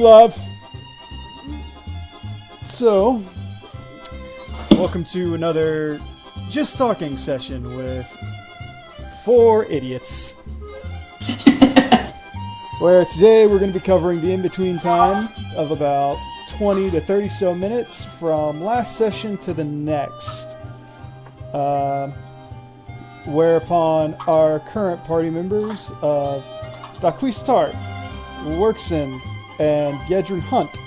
love. So, welcome to another Just Talking session with 4 idiots. Where today we're going to be covering the in-between time of about 20 to 30 so minutes from last session to the next. Whereupon our current party members of Daquis Tart, Workson, and Yedrin Hunt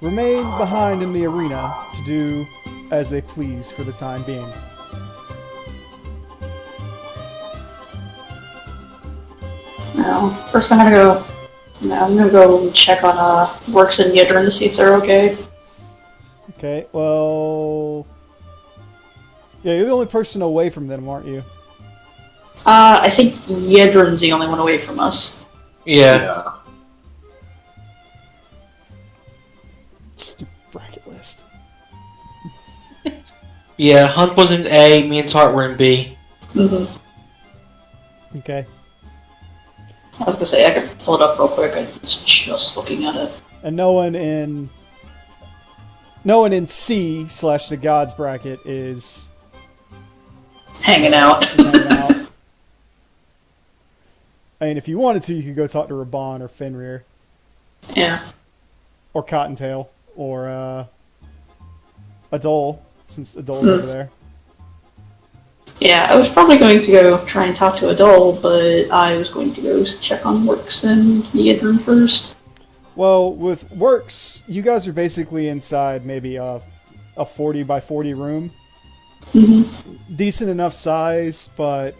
remain behind in the arena to do as they please for the time being. No. First I'm gonna go check on Works and Yedrin to see if they're okay. Okay, well... Yeah, you're the only person away from them, aren't you? I think Yedrin's the only one away from us. Yeah. Stupid bracket list. Yeah, Hunt was in A, me and Tart were in B. Mm-hmm. Okay. I was gonna say, I could pull it up real quick, I was just looking at it. And no one in C / the gods bracket is Hanging out. hanging out. I mean, if you wanted to, you could go talk to Raban or Fenrir Yeah. or Cottontail or Adol, since Adol's over there. Yeah, I was probably going to go try and talk to Adol, but I was going to go check on Works and Yedrin first. Well, with Works, you guys are basically inside maybe a 40 by 40 room. Mm-hmm. Decent enough size, but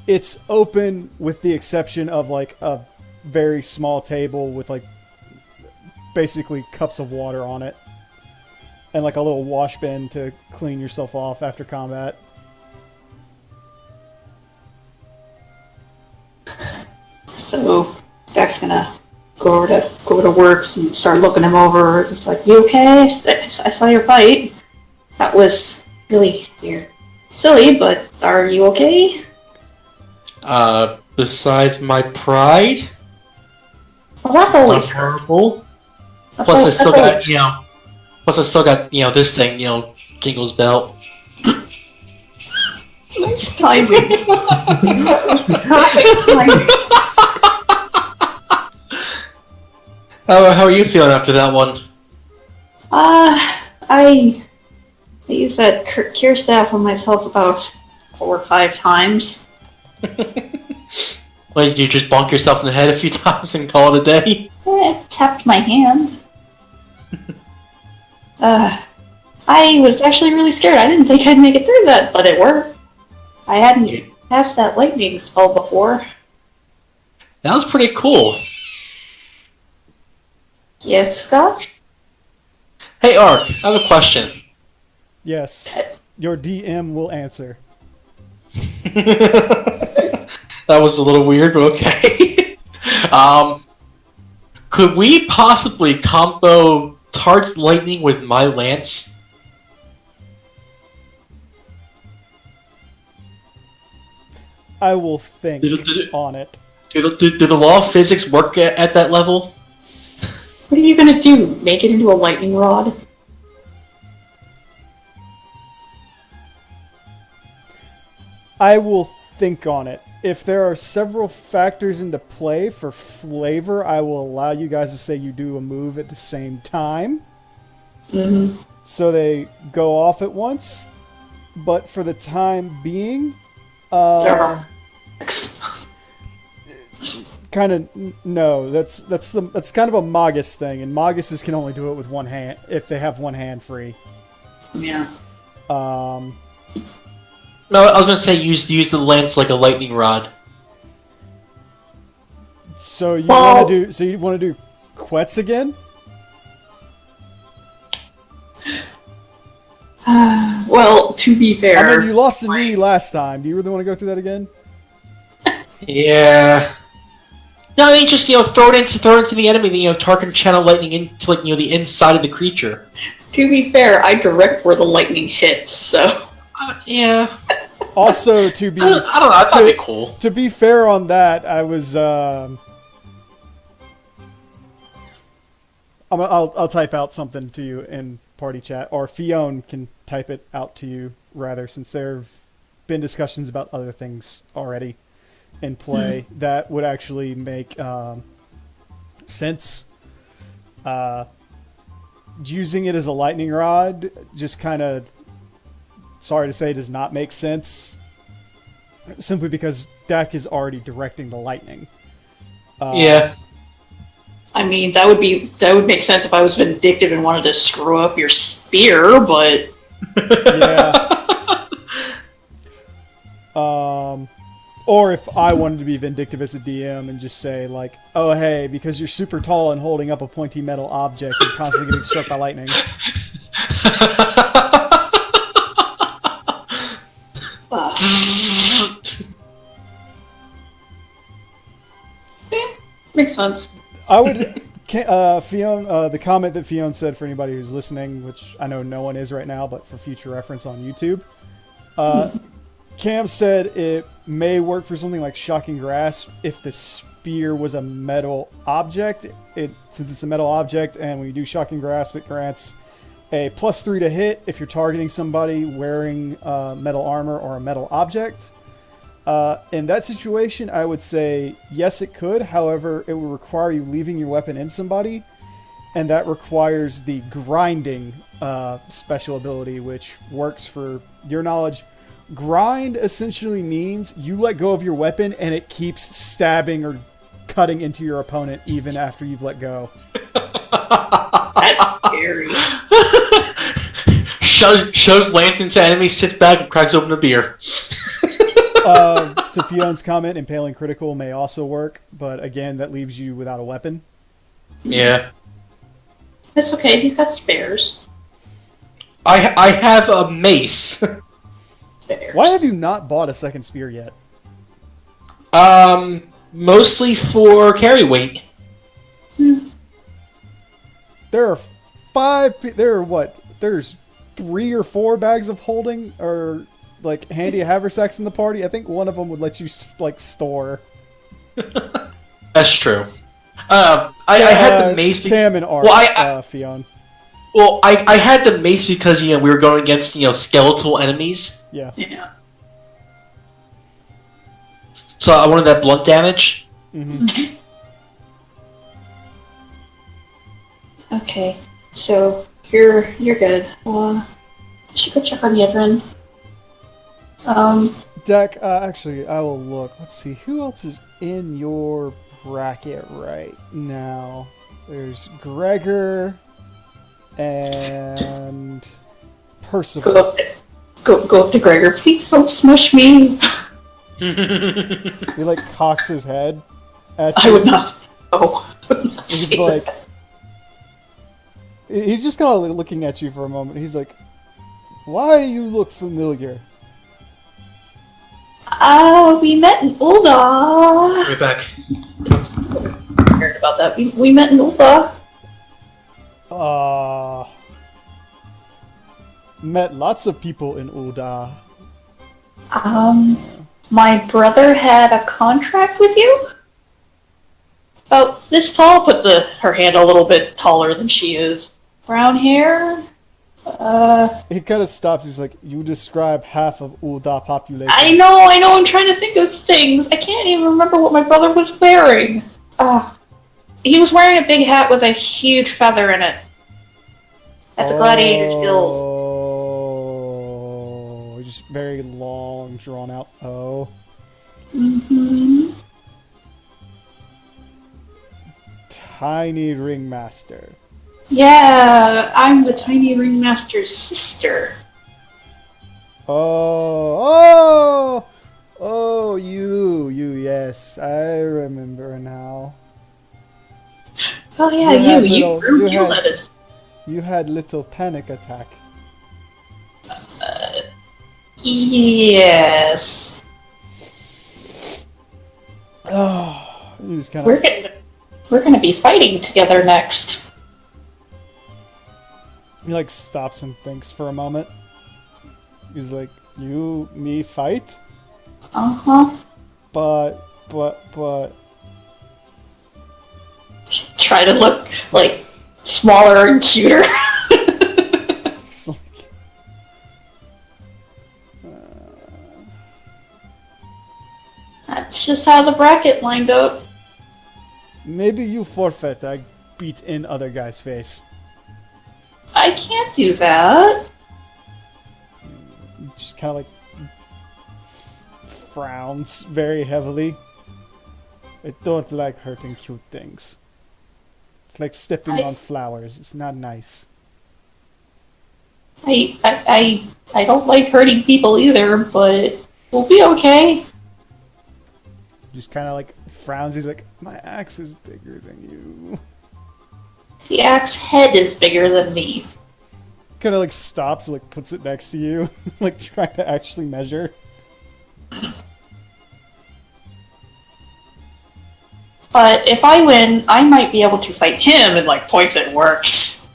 it's open with the exception of like a very small table with like basically cups of water on it. And like a little wash bin to clean yourself off after combat. So Dak's gonna go over to Works and start looking him over. It's like, you okay? I saw your fight. That was really weird. Silly, but are you okay? Besides my pride, Well, that's I'm always horrible. that's Plus I al- still that's got, this thing, Gingle's belt. nice timing. Perfect timing. How are you feeling after that one? I used that cure staff on myself about 4 or 5 times. Well, you just bonk yourself in the head a few times and call it a day? It tapped my hand. I was actually really scared. I didn't think I'd make it through that, but it worked. I hadn't passed that lightning spell before. That was pretty cool. Yes, Scott? Hey, Ark, I have a question. Yes, your DM will answer. That was a little weird, but okay. Could we possibly combo Tart's lightning with my lance? I will think Did on it. the law of physics work at that level? What are you gonna do? Make it into a lightning rod? I will think on it. If there are several factors into play for flavor, I will allow you guys to say you do a move at the same time. Mm-hmm. So they go off at once. But for the time being, Sure. kind of no. That's kind of a Magus thing, and Maguses can only do it with one hand if they have one hand free. Yeah. No, I was gonna say use the lance like a lightning rod. So you Well- want to do Quetz again? Well, to be fair... I mean, you lost a knee last time. Do you really want to go through that again? Yeah. No, I mean, just throw it into the enemy. Tarkin channel lightning into the inside of the creature. To be fair, I direct where the lightning hits, so... Yeah. Also, to be I don't know. That'd be cool. to be fair on that, I was I'll type out something to you in party chat, or Fiona can type it out to you rather, since there have been discussions about other things already in play that would actually make sense. Using it as a lightning rod just kind of, sorry to say, does not make sense. Simply because Dak is already directing the lightning. Yeah. I mean, that would make sense if I was vindictive and wanted to screw up your spear, but Yeah. Or if I wanted to be vindictive as a DM and just say, like, oh, hey, because you're super tall and holding up a pointy metal object, you're constantly getting struck by lightning. Makes sense. I would, Fiona, the comment that Fiona said for anybody who's listening, which I know no one is right now, but for future reference on YouTube, Cam said it may work for something like Shocking Grasp if the spear was a metal object. Since it's a metal object, and when you do Shocking Grasp, it grants a +3 to hit if you're targeting somebody wearing metal armor or a metal object. In that situation, I would say yes, it could. However, it would require you leaving your weapon in somebody, and that requires the grinding special ability, which works for your knowledge. Grind essentially means you let go of your weapon and it keeps stabbing or cutting into your opponent even after you've let go. That's scary. Shows lantern to enemy, sits back, and cracks open a beer. To Fiona's comment, Impaling Critical may also work, but again, that leaves you without a weapon. Yeah. That's okay, he's got spares. I have a mace. Spares. Why have you not bought a second spear yet? Mostly for carry weight. There's 3 or 4 bags of holding, or like handy haversacks in the party. I think one of them would let you like store. That's true. I had the mace. Cam and Art, Fiona. Well, I had the mace because we were going against skeletal enemies. Yeah. Yeah. So I wanted that blunt damage. Mm-hmm. Okay, so you're good. I should go check on Yedrin. Deck, actually, I will look. Let's see, who else is in your bracket right now? There's Gregor and Percival. Go up to Gregor. Please don't smush me. He like cocks his head at I you. would not. Oh, He's like, he's just kind of looking at you for a moment. He's like, "Why you look familiar?" We met in Ulda. Right back. Heard about that. We met in Ulda. Met lots of people in Ulda. My brother had a contract with you? About this tall, puts her hand a little bit taller than she is. Brown hair? He kind of stops. He's like, "You describe half of Ulda population." I know, I'm trying to think of things. I can't even remember what my brother was wearing. He was wearing a big hat with a huge feather in it. At the Gladiator's Guild. Oh, just very long, drawn out. Oh. Mm-hmm. Tiny Ringmaster. Yeah, I'm the Tiny Ringmaster's sister. Oh, you, yes, I remember now. Oh yeah, you led it. You had little panic attack. Yes. Oh, you just kind of. We're gonna be fighting together next. He like stops and thinks for a moment. He's like, me fight? Uh-huh. But. Try to look like smaller and cuter. It's like, That's just how the bracket lined up. maybe you forfeit. I beat in other guy's face. I can't do that. Just kind of like frowns very heavily. I don't like hurting cute things. It's like stepping on flowers. It's not nice. I don't like hurting people either, but we'll be okay. Just kind of like frowns. He's like, my axe is bigger than you. The axe head is bigger than me. Kind of like stops, like puts it next to you, like trying to actually measure. But if I win, I might be able to fight him and like poison works.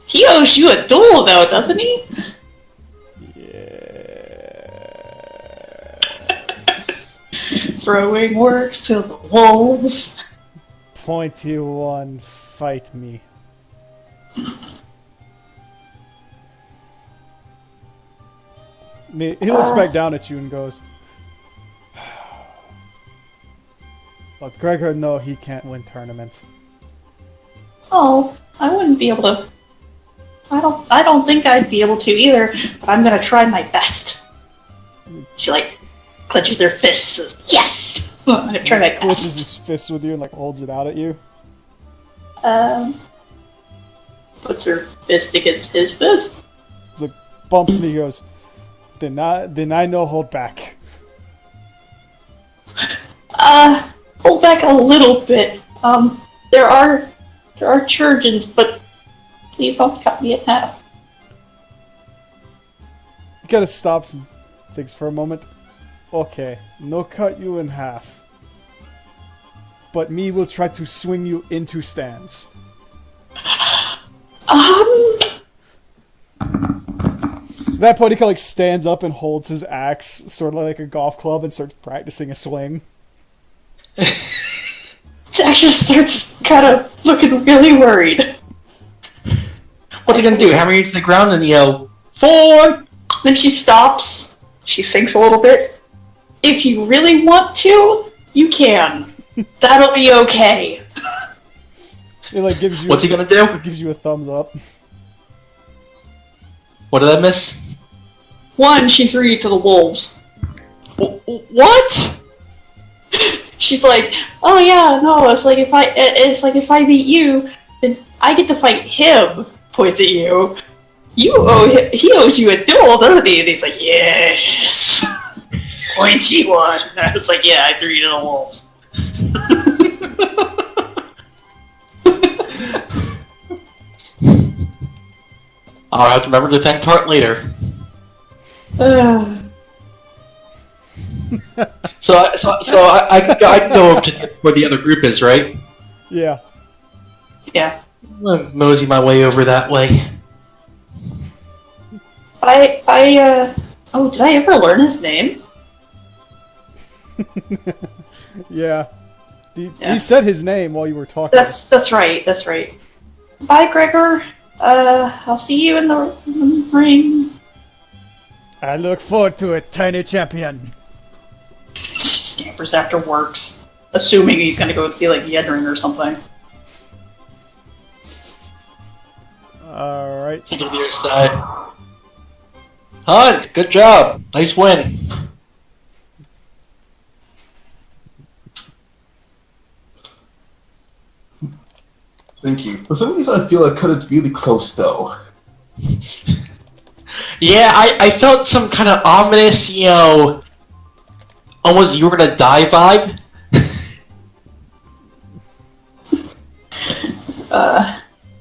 He owes you a duel though, doesn't he? Yes. Throwing works to the wolves. Pointy one, fight me. He looks back down at you and goes, but Gregor, no, he can't win tournaments. Oh, I wouldn't be able to. I don't think I'd be able to either, but I'm gonna try my best. She like clenches her fists and says, yes! I'm gonna try my Clenches best. his fist with you and like holds it out at you. Puts her fist against his fist. It's like bumps and he goes, deny no hold back. Hold back a little bit. There are Churgeons, but please don't cut me in half. He kind of stops and thinks for a moment. Okay, no cut you in half. But me will try to swing you into stands. At that point, he kind of like stands up and holds his axe, sort of like a golf club, and starts practicing a swing. Dax just starts kind of looking really worried. What's he gonna do? Hammer you to the ground and yell, "Forward!" Then she stops. She thinks a little bit. If you really want to, you can. That'll be okay. It like gives you. What's he gonna do? It gives you a thumbs up. What did I miss? One, she threw you to the wolves. What? She's like, oh yeah, no, it's like if I beat you, then I get to fight him. Points at you. He owes you a duel, doesn't he? And he's like, yes. Pointy one. I was like, yeah, I threw you to the wolves. I'll have to remember to thank Tart later. So I can go over to where the other group is, right? Yeah. Yeah. I'm gonna mosey my way over that way. Oh, did I ever learn his name? Yeah. He said his name while you were talking. That's right. Bye, Gregor. I'll see you in the ring. I look forward to it, tiny champion. Scampers after works, assuming he's gonna go and see like Yedrin or something. Alright. To the other side. Hunt, good job. Nice win. Thank you. For some reason, I feel I cut it really close, though. Yeah, I felt some kind of ominous, almost you were gonna die vibe.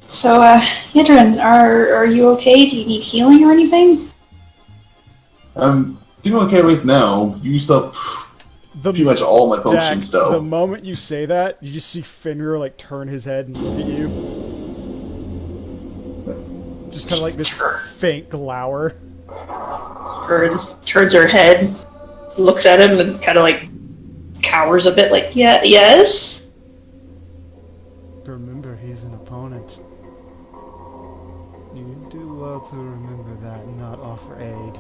So, Yedrin, are you okay? Do you need healing or anything? I'm doing okay right now. Used up pretty much all my potions, The though. moment you say that, you just see Fenrir like turn his head and look at you. Just kind of like this faint glower. Turns her head, looks at him, and kind of like cowers a bit, like, yeah, yes? Remember, he's an opponent. well to remember that and not offer aid.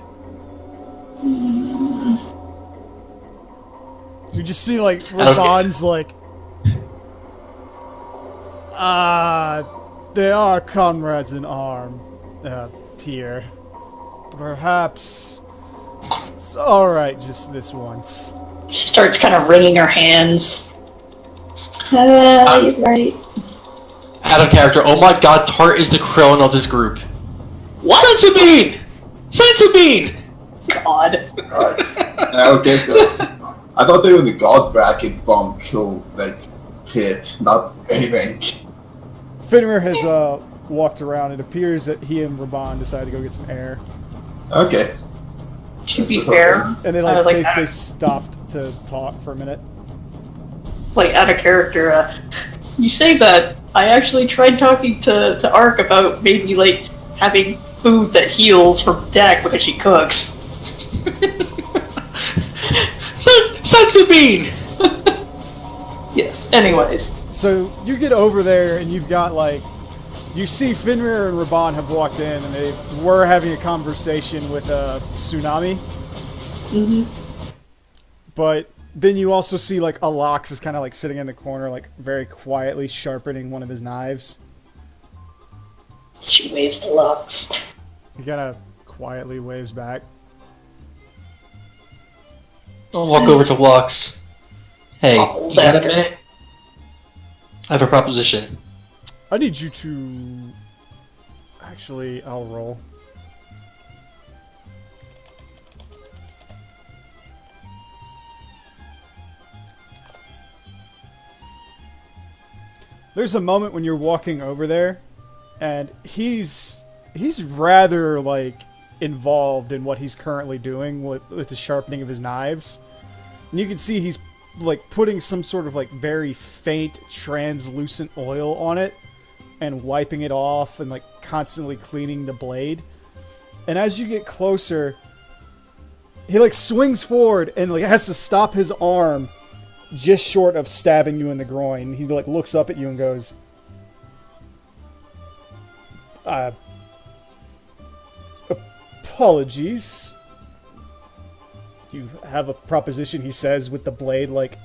You just see, like, Raban's like... they are comrades in arm, Tyr. Perhaps it's alright just this once. She starts kind of wringing her hands. He's right. Out of character. Oh my god, Tart is the Krillin of this group. What? Senzu Bean! Senzu Bean! God. Okay, I thought they were in the god bracket bomb kill, like, pit, not anything. Fenrir has walked around. It appears that he and Raban decided to go get some air. Okay. To be fair, And they stopped to talk for a minute. it's like out of character. You say that. I actually tried talking to Ark about maybe like having food that heals from Dak because she cooks. Senzu Bean! Yes, anyways. So you get over there and you've got like... You see Fenrir and Raban have walked in and they were having a conversation with Tsunami. Mm-hmm. But then you also see like Alox is kind of like sitting in the corner, like very quietly sharpening one of his knives. She waves the locks. He kind of quietly waves back. I'll walk over to Lux. Hey, Topples you got a after. minute? I have a proposition. I need you to... Actually, I'll roll. There's a moment when you're walking over there, and he's rather, like, involved in what he's currently doing with the sharpening of his knives. And you can see he's, like, putting some sort of, like, very faint, translucent oil on it, and wiping it off, and, like, constantly cleaning the blade. And as you get closer, he, like, swings forward, and, like, has to stop his arm just short of stabbing you in the groin. He, like, looks up at you and goes, apologies. You have a proposition, he says, with the blade, like,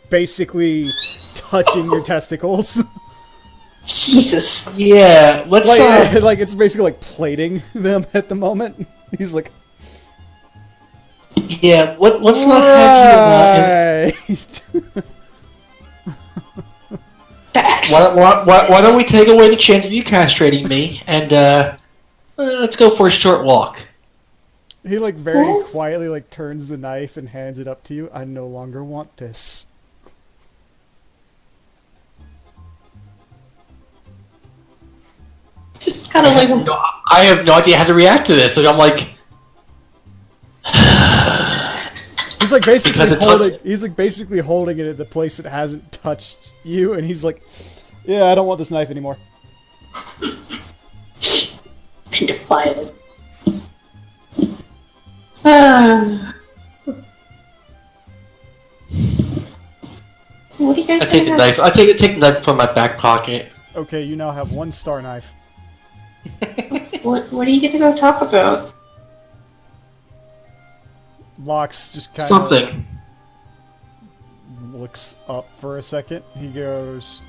basically touching your testicles. Jesus. Yeah, let's like it's basically like plating them at the moment. He's like, yeah, let's not have you Facts. why don't we take away the chance of you castrating me and let's go for a short walk. he like very quietly like turns the knife and hands it up to you. I no longer want this. Just kind of like I have no idea how to react to this. Like, I'm like, He's like basically Because it holding. touched- He's like basically holding it at the place that hasn't touched you, and he's like, "Yeah, I don't want this knife anymore." been defiled. What do you guys I take the think? knife. I take the knife from my back pocket. Okay, you now have one star knife. What are you going to go talk about? Lox just kind of Something. looks up for a second. He goes,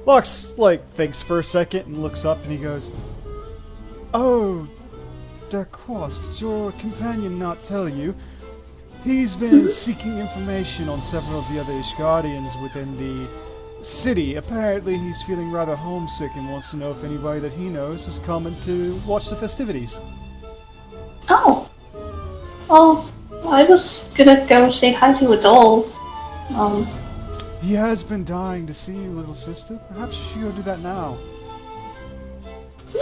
Lux, like, thinks for a second and looks up and he goes, "Oh, Darquost, did your companion not tell you? He's been seeking information on several of the other Ishgardians within the city. Apparently he's feeling rather homesick and wants to know if anybody that he knows is coming to watch the festivities." Oh. Well, I was gonna go say hi to Adol. "He has been dying to see you, little sister. Perhaps you should go do that now."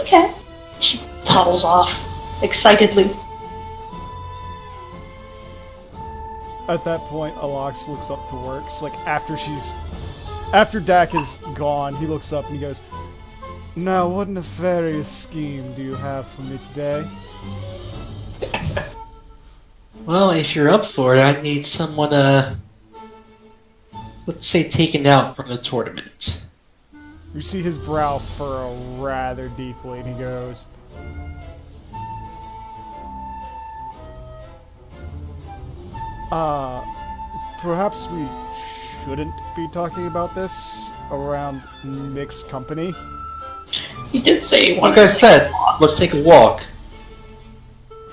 Okay. She toddles off excitedly. At that point, Alox looks up to Works. Like, after Dak is gone, he looks up and he goes, "Now, what nefarious scheme do you have for me today?" Well, if you're up for it, I need someone, let's say taken out from the tournament. You see his brow furrow rather deeply, and he goes, perhaps we shouldn't be talking about this around mixed company. He did say he wanted Like I to said, let's take a walk.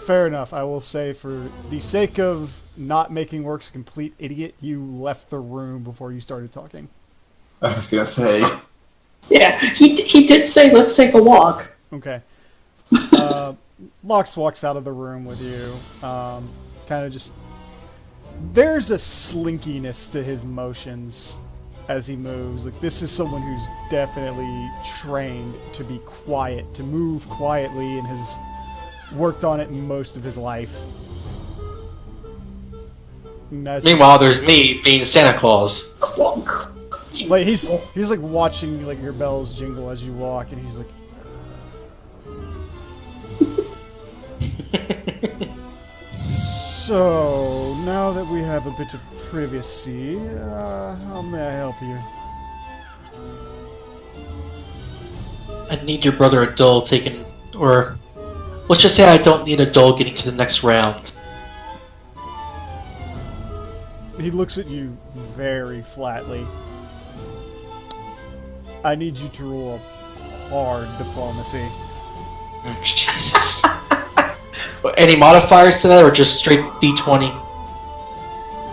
Fair enough. I will say, for the sake of not making Works a complete idiot, you left the room before you started talking. I was gonna say. Yeah, he did say let's take a walk. Okay. Lox walks out of the room with you. Kind of just... There's a slinkiness to his motions as he moves. Like, this is someone who's definitely trained to be quiet, to move quietly, and has worked on it most of his life. Meanwhile, there's me being Santa Claus. Clunk. Like, he's like watching like your bells jingle as you walk, and he's like, "So now that we have a bit of privacy, how may I help you?" I need your brother Adol taken, or let's just say I don't need Adol getting to the next round. He looks at you very flatly. "I need you to roll a hard diplomacy." Oh, Jesus. Any modifiers to that, or just straight D20?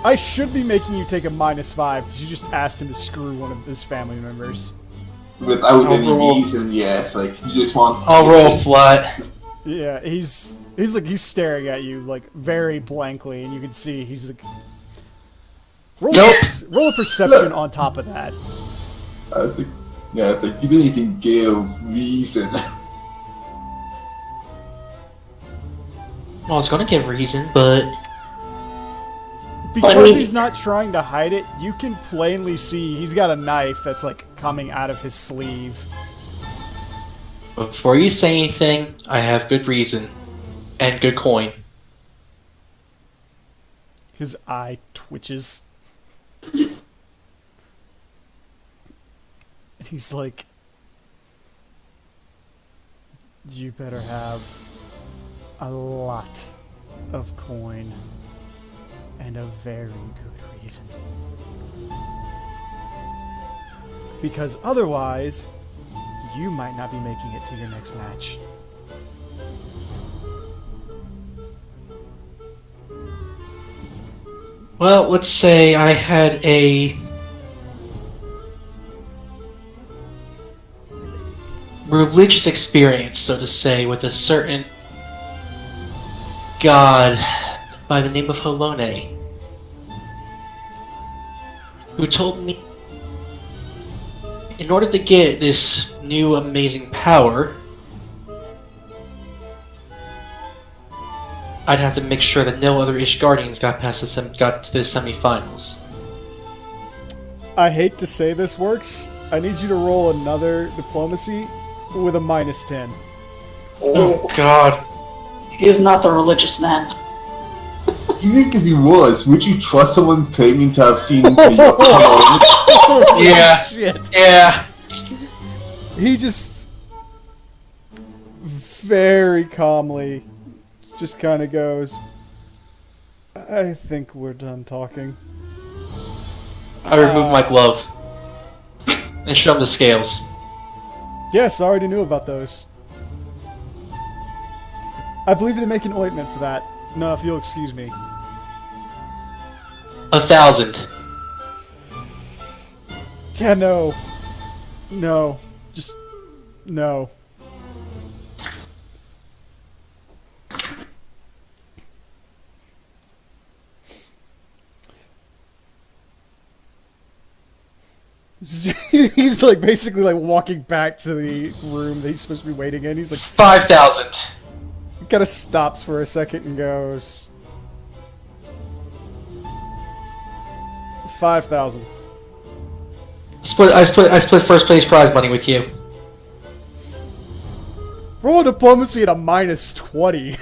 I should be making you take a -5 because you just asked him to screw one of his family members. Without I'll any roll. reason, yes. Like, you just want... I'll roll flat. Yeah, he's staring at you like very blankly, and you can see he's like, roll, Nope. roll a perception on top of that. It's like, yeah, it's like, you didn't even give reason. Well, I was gonna give reason, but Because he's not trying to hide it, you can plainly see he's got a knife that's like coming out of his sleeve. before you say anything, I have good reason and good coin. His eye twitches. He's like, "You better have a lot of coin and a very good reason. Because otherwise, you might not be making it to your next match." Well, let's say I had a religious experience, so to say, with a certain god by the name of Halone, who told me in order to get this new amazing power, I'd have to make sure that no other Ishgardians got to the semifinals. I hate to say this, Works. I need you to roll another diplomacy with a -10. Oh God! He is not the religious man. Even if he was, would you trust someone claiming to have seen the Holy Yeah. shit. Yeah. He just very calmly just kind of goes, "I think we're done talking." I removed my glove and showed him the scales. Yes, I already knew about those. I believe they make an ointment for that. No, if you'll excuse me. 1,000. Yeah, no. No. Just... no. He's like basically like walking back to the room that he's supposed to be waiting in. He's like, 5,000. kind of stops for a second and goes, 5,000. I split first place prize money with you. Roll diplomacy at a -20.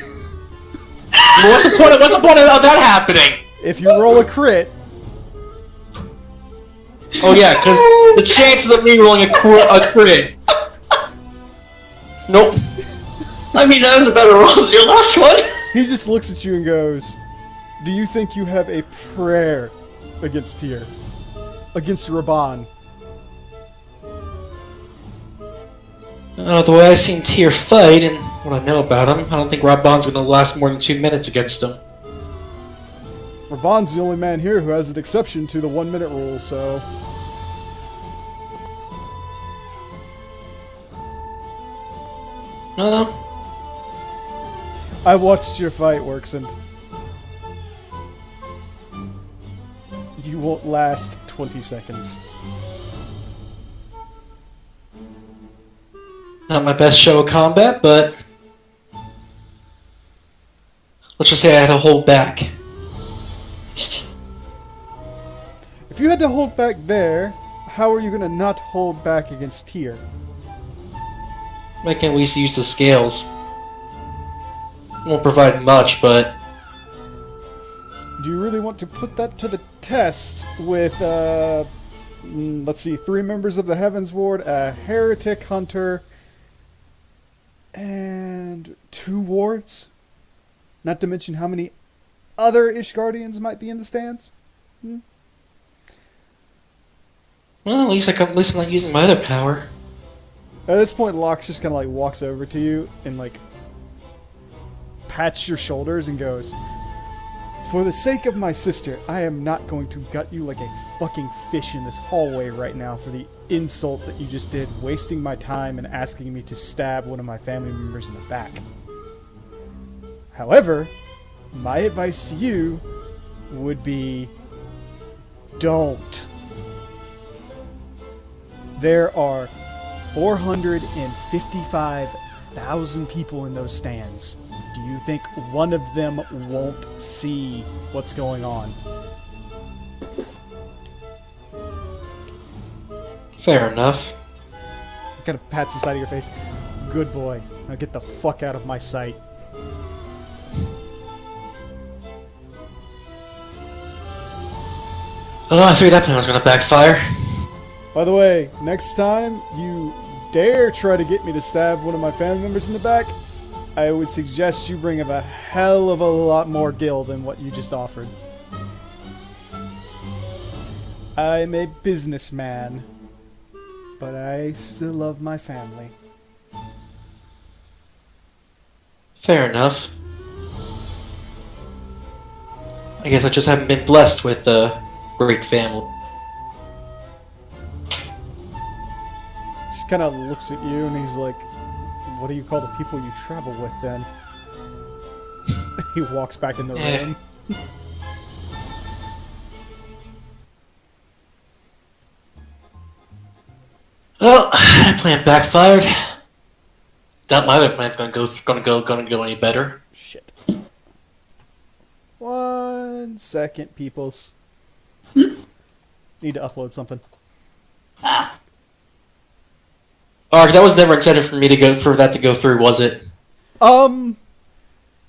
Well, what's the point of that happening? If you roll a crit, Oh yeah, because the chances of me rolling a crit. Nope. I mean, that was a better roll than your last one. he just looks at you and goes, "Do you think you have a prayer against Tyr? Against Raban?" The way I've seen Tyr fight and what I know about him, I don't think Raban's going to last more than 2 minutes against him. Raban's the only man here who has an exception to the 1-minute rule, so... No. I watched your fight, Worksend. You won't last 20 seconds. Not my best show of combat, but let's just say I had to hold back. If you had to hold back there, how are you going to not hold back against Tyr? I can at least use the scales. Won't provide much, but Do you really want to put that to the test with, let's see, 3 members of the Heavens Ward, a Heretic Hunter, and 2 wards? Not to mention how many other Ishgardians might be in the stands? well, at least I'm not using my other power. At this point, Lox just kind of like walks over to you and like pats your shoulders and goes, "For the sake of my sister, I am not going to gut you like a fucking fish in this hallway right now for the insult that you just did, wasting my time and asking me to stab one of my family members in the back. However, my advice to you would be don't. There are 455,000 people in those stands. Do you think one of them won't see what's going on?" Fair enough. Kind of pats the side of your face. "Good boy. Now get the fuck out of my sight." Oh, I figured that plan was going to backfire. By the way, next time you dare try to get me to stab one of my family members in the back, I would suggest you bring up a hell of a lot more gil than what you just offered. I'm a businessman, but I still love my family. Fair enough. I guess I just haven't been blessed with a great family. Just kind of looks at you and he's like, "What do you call the people you travel with then?" He walks back in the room. Well, that plan backfired. Doubt my other plan's gonna go any better. Shit. 1 second, peoples. Need to upload something. Ark, that was never intended for that to go through, was it?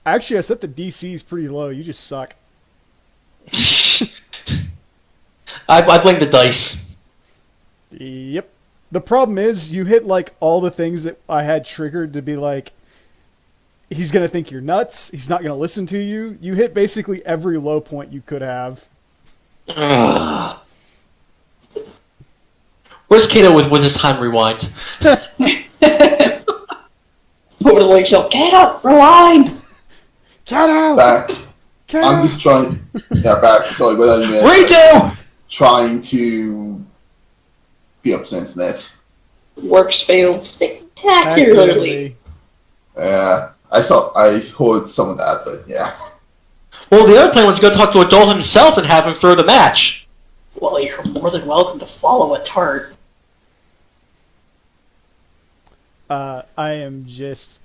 Actually, I set the DCs pretty low. You just suck. I blame the dice. Yep. The problem is, you hit like all the things that I had triggered to be like, he's gonna think you're nuts. He's not gonna listen to you. You hit basically every low point you could have. Where's Kato with his time rewind? Over the lake shell. Get up! Rewind! Get out! Back. Get I'm out! just trying. Yeah, back. Sorry, but I'm Redo! trying to be up since net. Works failed spectacularly. Yeah, I heard some of that, but yeah. Well, the other plan was to go talk to Adol himself and have him throw the match. Well, you're more than welcome to follow a tart. I am just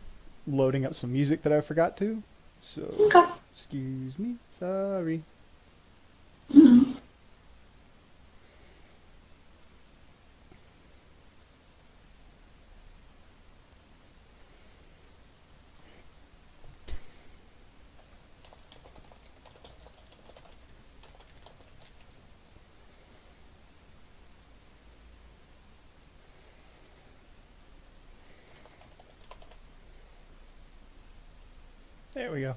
loading up some music that I forgot to. So, Okay. excuse me. Sorry. There we go.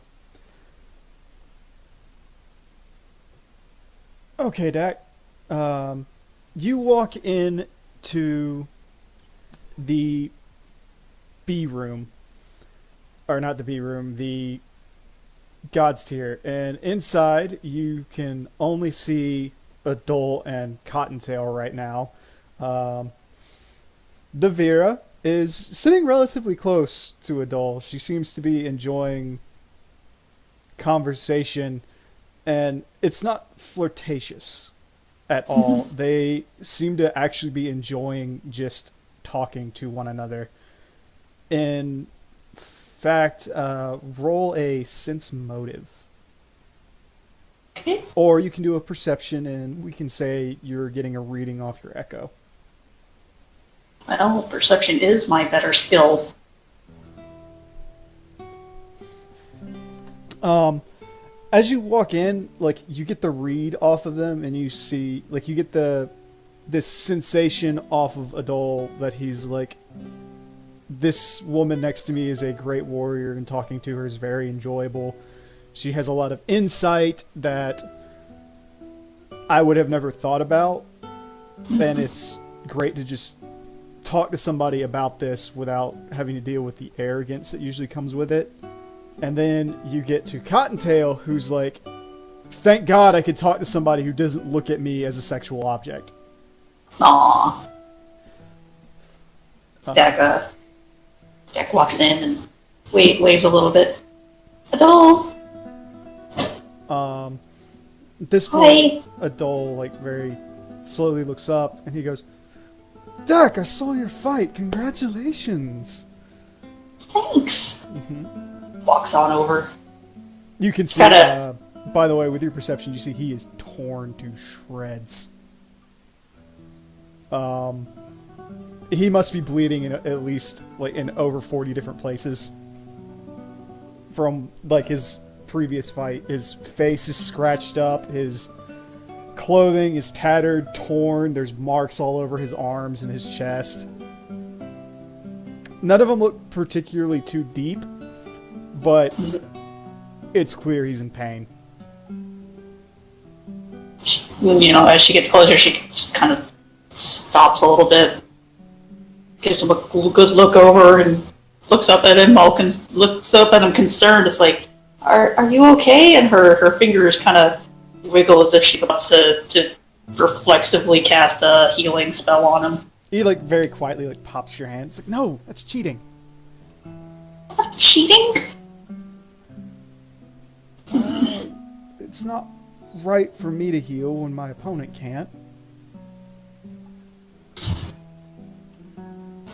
Okay, Dak. You walk in to the B room. Or not the B room, the God's tier. And inside, you can only see Adol and Cottontail right now. The Vera is sitting relatively close to Adol. She seems to be enjoying conversation, and it's not flirtatious at all. They seem to actually be enjoying just talking to one another. In fact, roll a sense motive. Okay. Or you can do a perception, and we can say you're getting a reading off your echo. Well, perception is my better skill. As you walk in, like, you get the read off of them, and you see, like, you get this sensation off of Adol that he's like, this woman next to me is a great warrior, and talking to her is very enjoyable. She has a lot of insight that I would have never thought about, and it's great to just talk to somebody about this without having to deal with the arrogance that usually comes with it. And then you get to Cottontail, who's like, thank God I could talk to somebody who doesn't look at me as a sexual object. Aww. Dak walks in and waves a little bit. Adol! At this point, Adol, like, very slowly looks up, and he goes, Dak, I saw your fight. Congratulations. Thanks. Walks on over. You can see, by the way, with your perception, you see he is torn to shreds. He must be bleeding in at least, like, in over 40 different places. From, like, his previous fight. His face is scratched up, his clothing is tattered, torn, there's marks all over his arms and his chest. None of them look particularly too deep, but it's clear he's in pain. You know, as she gets closer, she just kind of stops a little bit, gives him a good look over, and looks up at him concerned. It's like, are you okay? And her fingers kind of wiggle as if she's about to reflexively cast a healing spell on him. He, like, very quietly, like, pops your hand. It's like, no, that's cheating. Cheating? It's not right for me to heal when my opponent can't.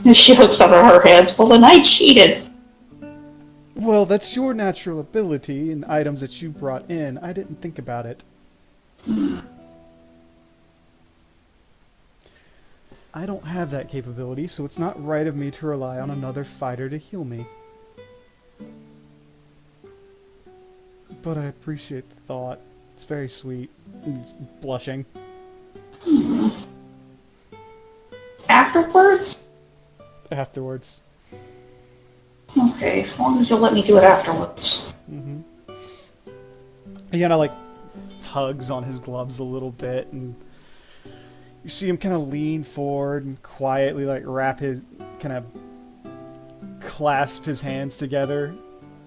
And she looks up at her hands. Well, then I cheated. Well, that's your natural ability and items that you brought in. I didn't think about it. I don't have that capability, so it's not right of me to rely on another fighter to heal me. But I appreciate the thought. It's very sweet. He's blushing. Afterwards? Afterwards. Okay, as long as you'll let me do it afterwards. He kind of, like, tugs on his gloves a little bit, and you see him kind of lean forward and quietly, like, clasp his hands together.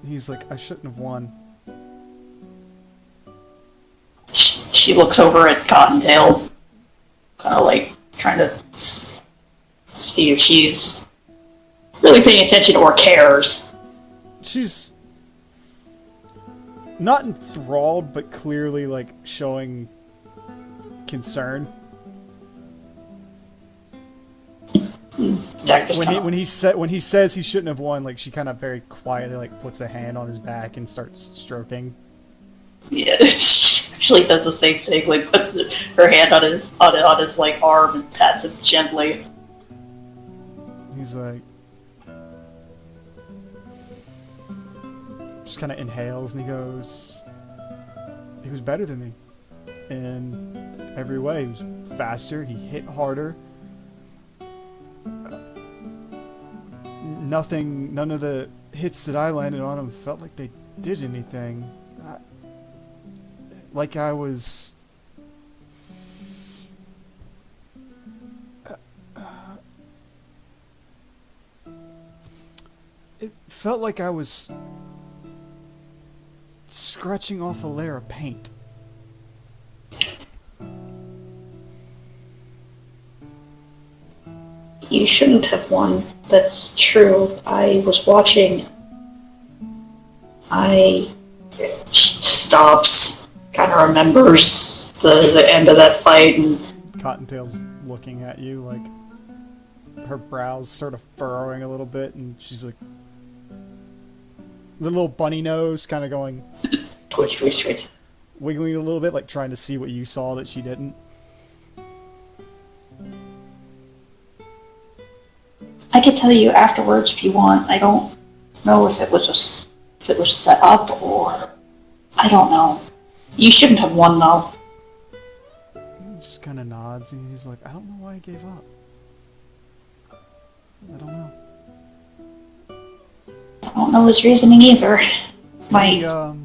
He's like, I shouldn't have won. She looks over at Cottontail, kind of like trying to see if she's really paying attention or cares. She's not enthralled, but clearly, like, showing concern. When he says he shouldn't have won, like, she kind of very quietly, like, puts a hand on his back and starts stroking. Yeah, she actually does the same thing. Like, puts her hand on his like arm and pats him gently. He's like, just kind of inhales, and he goes, he was better than me in every way. He was faster, he hit harder. None of the hits that I landed on him felt like they did anything. Like I was... It felt like I was scratching off a layer of paint. You shouldn't have won. That's true. I was watching. Stops, kind of remembers the end of that fight, and Cottontail's looking at you, like, her brows sort of furrowing a little bit, and she's like, the little bunny nose kind of going, twitch. wiggling a little bit, like trying to see what you saw that she didn't. I could tell you afterwards if you want. I don't know if it was set up or I don't know. You shouldn't have won though. He just kind of nods, and he's like, I don't know why I gave up. I don't know. I don't know his reasoning either. My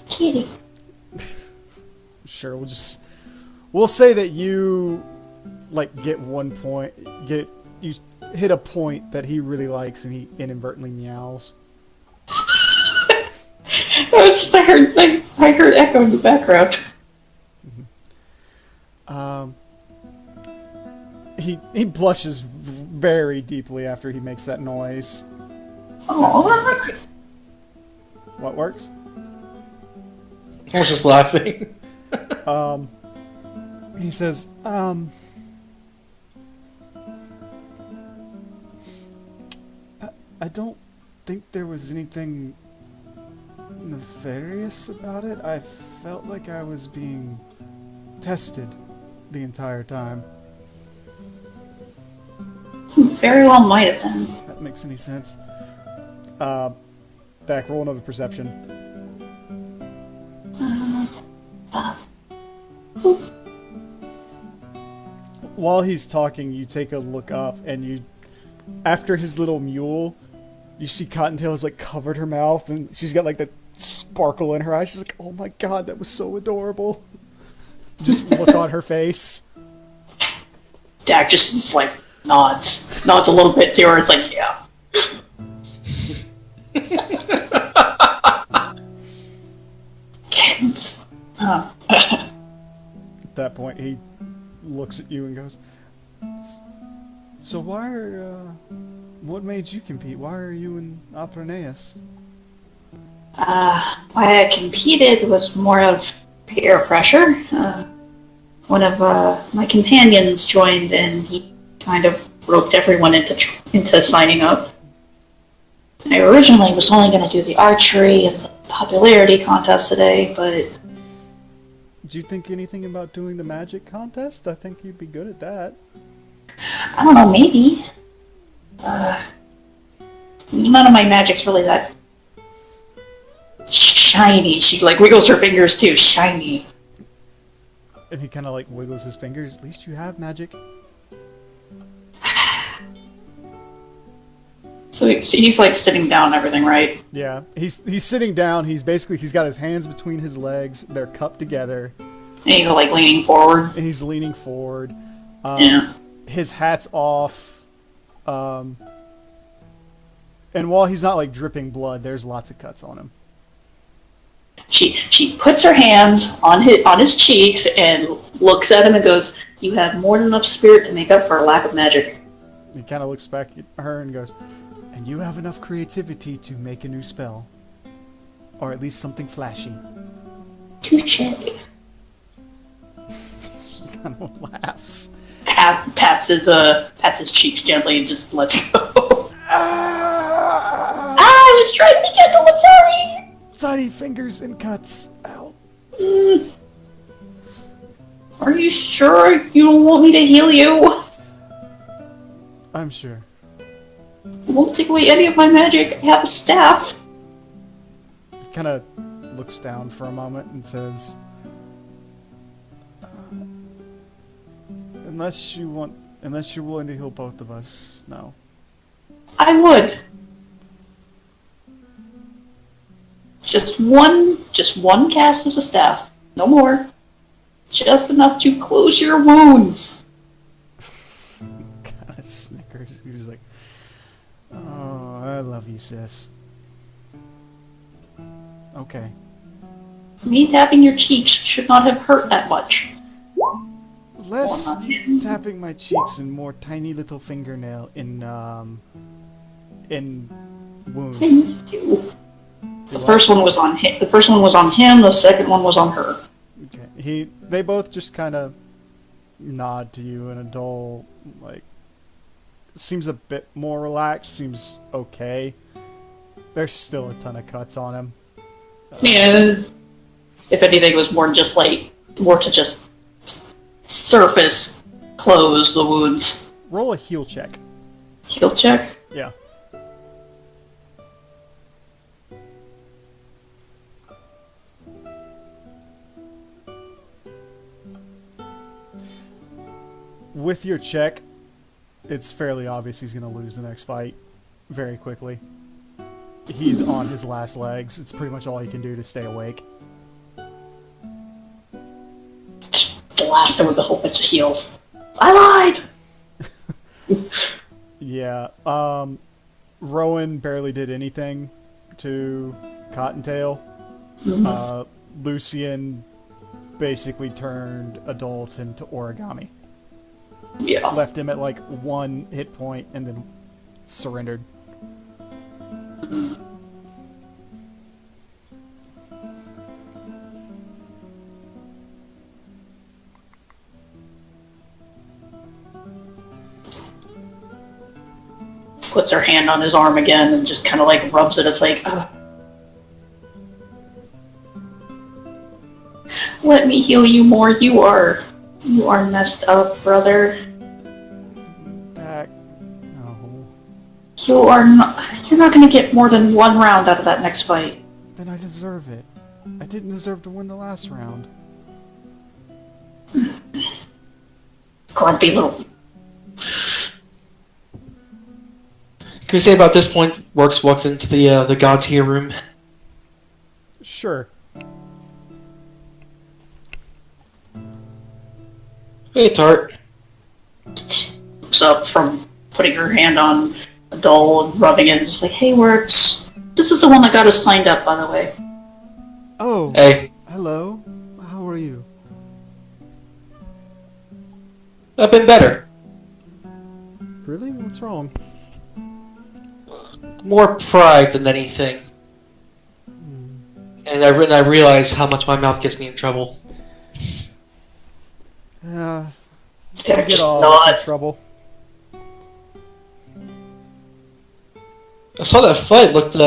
kitty. Sure, we'll say that you like get 1 point, you hit a point that he really likes, and he inadvertently meows. I heard echo in the background. He blushes very deeply after he makes that noise. Oh, What works? I was just laughing. He says, I don't think there was anything nefarious about it. I felt like I was being tested the entire time. very well might have been. If that makes any sense. Dak, roll another perception. While he's talking, you take a look up, and you, after his little mule, you see Cottontail has like covered her mouth, and she's got like that sparkle in her eyes. She's like, "Oh my god, that was so adorable." Just look on her face. Dak just like nods a little bit to her. It's like, yeah. Kittens. Huh. At that point, he looks at you and goes, "So why are, what made you compete? Why are you and Apraneus?" Why I competed was more of peer pressure. One of my companions joined, and he kind of roped everyone into signing up. I originally was only going to do the archery and the popularity contest today, but Do you think anything about doing the magic contest? I think you'd be good at that. I don't know, maybe. None of my magic's really that shiny. She like wiggles her fingers too. Shiny. And he kind of like wiggles his fingers. At least you have magic. So he's like sitting down and everything, right? Yeah, he's sitting down. He's got his hands between his legs. They're cupped together. And he's like leaning forward. And he's leaning forward. Yeah. His hat's off. And while he's not like dripping blood, there's lots of cuts on him. She puts her hands on his cheeks and looks at him and goes, "You have more than enough spirit to make up for a lack of magic." He kind of looks back at her and goes, "And you have enough creativity to make a new spell. Or at least something flashy." Touche. She kind of laughs. Pats his cheeks gently and just lets go. I was trying to be gentle. I'm sorry. Tiny fingers and cuts. Ow. Are you sure you don't want me to heal you? I'm sure. It won't take away any of my magic. I have a staff. He kind of looks down for a moment and says, unless you're willing to heal both of us, no. I would. Just one cast of the staff. No more. Just enough to close your wounds. Kind of snickers. He's like, "Oh, I love you, sis." Okay. Me tapping your cheeks should not have hurt that much. Less tapping my cheeks and more tiny little fingernail in wound. Thank you. The first one was on him. The second one was on her. Okay. They both just kind of nod to you, and Adol seems a bit more relaxed. Seems okay. There's still a ton of cuts on him. Yeah. If anything, it was more to just surface close the wounds. Roll a heal check. Heal check. Yeah. With your check, it's fairly obvious he's going to lose the next fight very quickly. He's on his last legs. It's pretty much all he can do to stay awake. Blast him with a whole bunch of heals. I lied! Yeah. Rowan barely did anything to Cottontail. Lucian basically turned Adult into Origami. Yeah. Left him at 1 hit point and then surrendered. Puts her hand on his arm again and just kind of rubs it. It's like, ugh. Let me heal you more. You are messed up, brother. Dak, no. You're not gonna get more than one round out of that next fight. Then I deserve it. I didn't deserve to win the last round. Grumpy little. Can we say about this point, Works walks into the God tier room? Sure. Hey, Tart. Up from putting her hand on a doll and rubbing it, just like, hey, Works. This is the one that got us signed up, by the way. Oh. Hey. Hello. How are you? I've been better. Really? What's wrong? More pride than anything. And I realize how much my mouth gets me in trouble. Get Just all not. in trouble. I saw that fight looked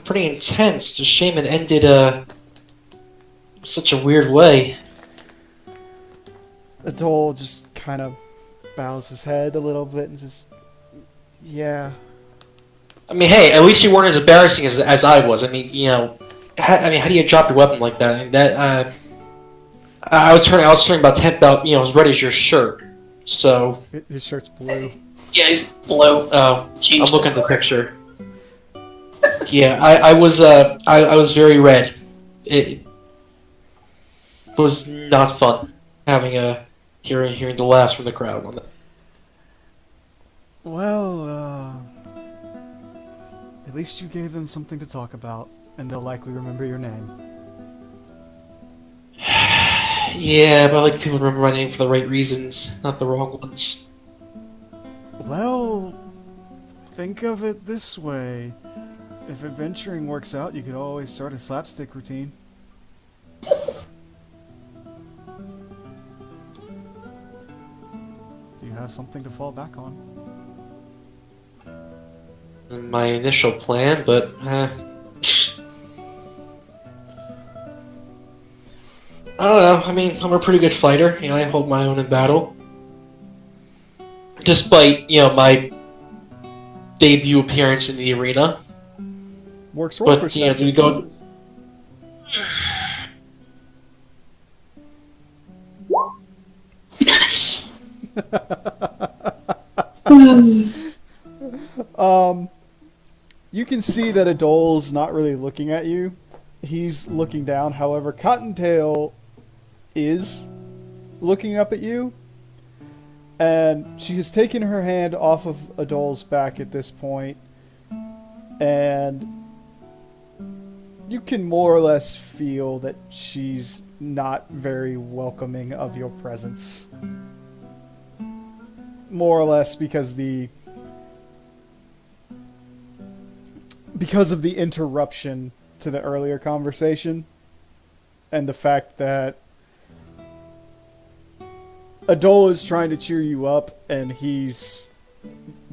pretty intense. Just shame it ended such a weird way. Adol just kind of bows his head a little bit and says, "Yeah." I mean, hey, at least you weren't as embarrassing as I was. I mean, how do you drop your weapon like that? I mean, I was turning about 10 about as red as your shirt. So His shirt's blue. Yeah, he's blue. oh, I'm Changed looking at the color. picture. Yeah, I was very red. It was not fun having hearing the laughs from the crowd on that. Well, at least you gave them something to talk about, and they'll likely remember your name. Yeah, but I like people to remember my name for the right reasons, not the wrong ones. Well, think of it this way. If adventuring works out, you could always start a slapstick routine. Do you have something to fall back on? My initial plan, but I don't know. I mean, I'm a pretty good fighter. I hold my own in battle. Despite, my debut appearance in the arena. Works roll But, perception. do we go... Nice. You can see that Adol's not really looking at you. he's looking down. However, Cottontail is looking up at you, and she has taken her hand off of Adol's back at this point, and you can more or less feel that she's not very welcoming of your presence. More or less because of the interruption to the earlier conversation, and the fact that Adol is trying to cheer you up, and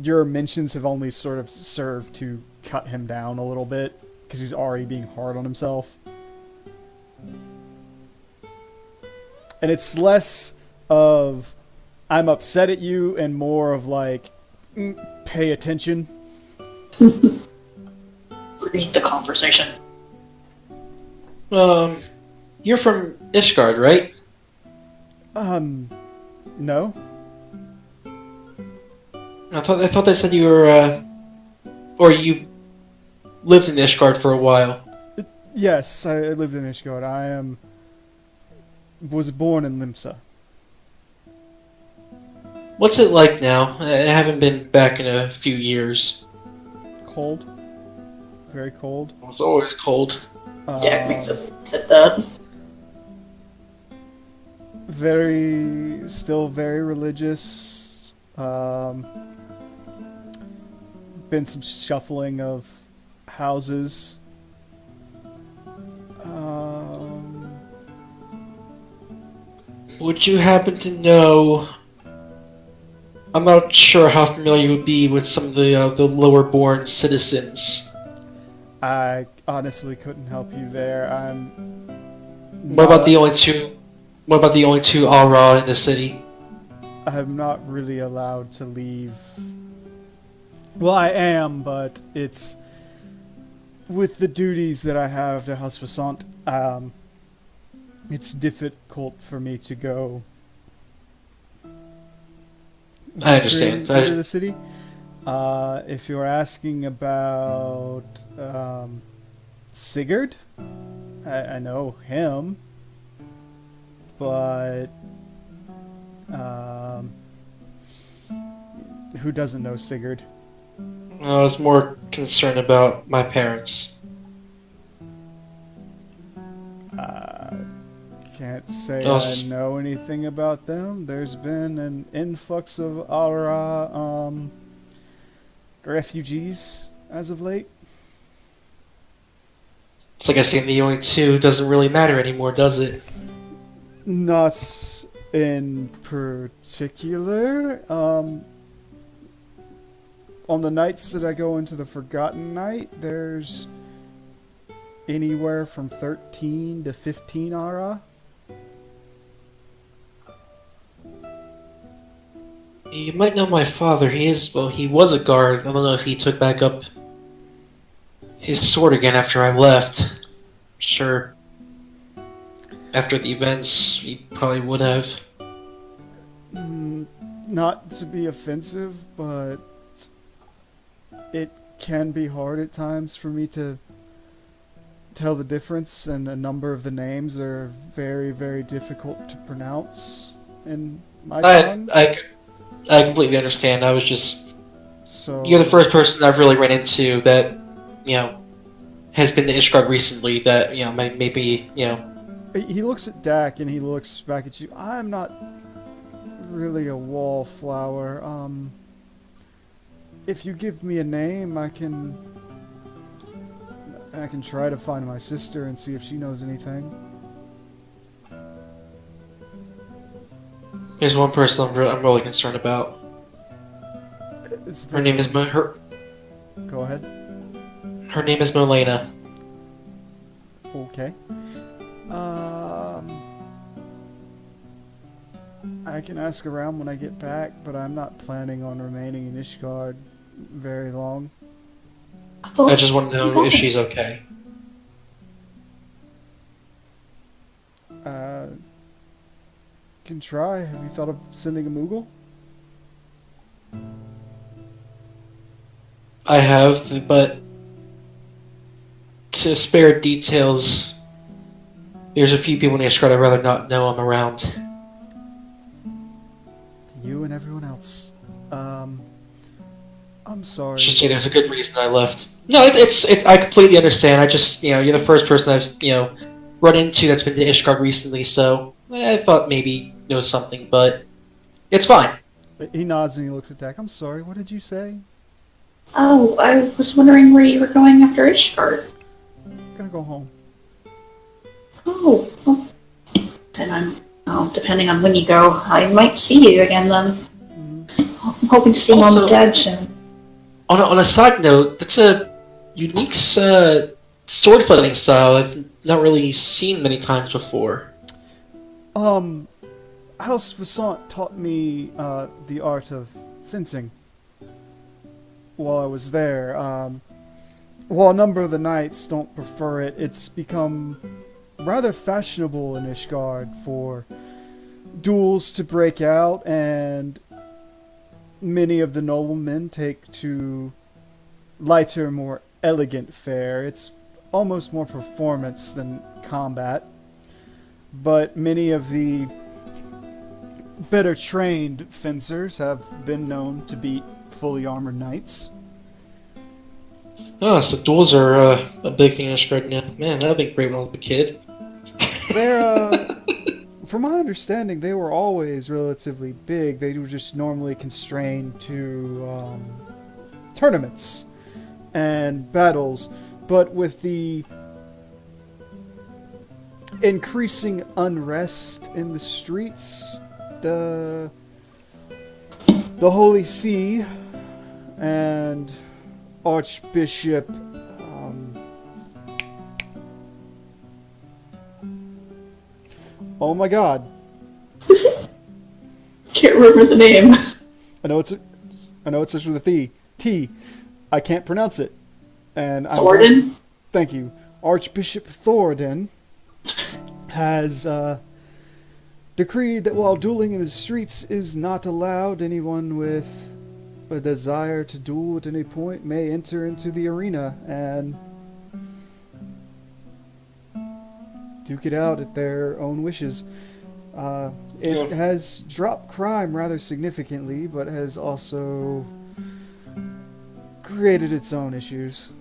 your mentions have only sort of served to cut him down a little bit, because he's already being hard on himself. And it's less of, I'm upset at you, and more of like, pay attention. Read the conversation. You're from Ishgard, right? No. I thought they said you were, or you lived in Ishgard for a while. Yes, I lived in Ishgard. Was born in Limsa. What's it like now? I haven't been back in a few years. Cold. Very cold. It's always cold. Jack makes a face at that. Still very religious. Been some shuffling of houses. Would you happen to know? I'm not sure how familiar you would be with some of the lower-born citizens. I honestly couldn't help you there. What about the only two? What about the only two Aura in the city? I'm not really allowed to leave. Well, I am, but it's with the duties that I have to House Vasant. It's difficult for me to go. I understand. Into the city. If you're asking about Sigurd, I know him, but who doesn't know Sigurd? I was more concerned about my parents. Can't say I know anything about them. There's been an influx of Aura refugees as of late. It's like I saying the only two doesn't really matter anymore, does it? Not in particular. On the nights that I go into the Forgotten Night, there's anywhere from 13 to 15 Aura. You might know my father. He was a guard. I don't know if he took back up his sword again after I left. Sure. After the events, he probably would have. Not to be offensive, but it can be hard at times for me to tell the difference, and a number of the names are very, very difficult to pronounce in my tongue. I completely understand. I was just... So you're the first person I've really run into that, has been to Ishgard recently that, maybe. He looks at Dak and he looks back at you. I'm not really a wallflower. If you give me a name, I can try to find my sister and see if she knows anything. There's one person I'm really concerned about. Her name is Go ahead. Her name is Molena. Okay. I can ask around when I get back, but I'm not planning on remaining in Ishgard very long. I just want to know if she's okay. Can try. Have you thought of sending a Moogle? I have, but spare details, there's a few people in Ishgard I'd rather not know I'm around. You and everyone else. I'm sorry. Just say there's a good reason I left. No, it's I completely understand. I just, you're the first person I've, run into that's been to Ishgard recently, so I thought maybe there was something, but it's fine. He nods and he looks at Dak. I'm sorry, what did you say? Oh, I was wondering where you were going after Ishgard. I'm gonna go home. Oh, well, then depending on when you go, I might see you again then. I'm hoping to see Mom and Dad soon. On a side note, that's a unique sword fighting style I've not really seen many times before. House Vassant taught me the art of fencing while I was there. While a number of the knights don't prefer it, it's become rather fashionable in Ishgard for duels to break out, and many of the noblemen take to lighter, more elegant fare. It's almost more performance than combat, but many of the better trained fencers have been known to beat fully armored knights. Oh, so duels are a big thing in Ishgard now. Man, that'd be great when I was a kid. They're, from my understanding, they were always relatively big. They were just normally constrained to tournaments and battles. But with the increasing unrest in the streets, the Holy See and Archbishop oh my god. Can't remember the name. I know it starts with a T. I can't pronounce it. And Thoradin? Thank you. Archbishop Thoradin has decreed that while dueling in the streets is not allowed, anyone with a desire to duel at any point may enter into the arena and duke it out at their own wishes. It has dropped crime rather significantly, but has also created its own issues.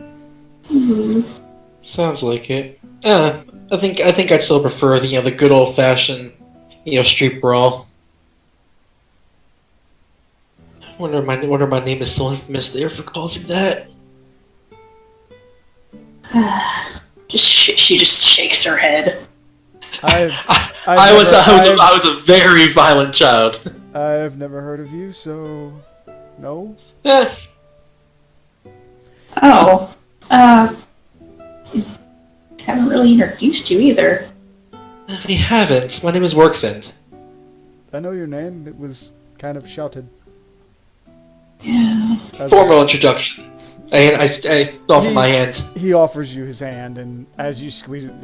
Sounds like it. I think I'd still prefer the good old fashioned street brawl. Wonder my name is still infamous there for causing that. She just shakes her head. I was a very violent child. I've never heard of you, so no. Yeah. Oh, haven't really introduced you either. We haven't. My name is Worksend. I know your name. It was kind of shouted. Yeah. Formal introduction. I offer my hand. He offers you his hand, and as you squeeze it,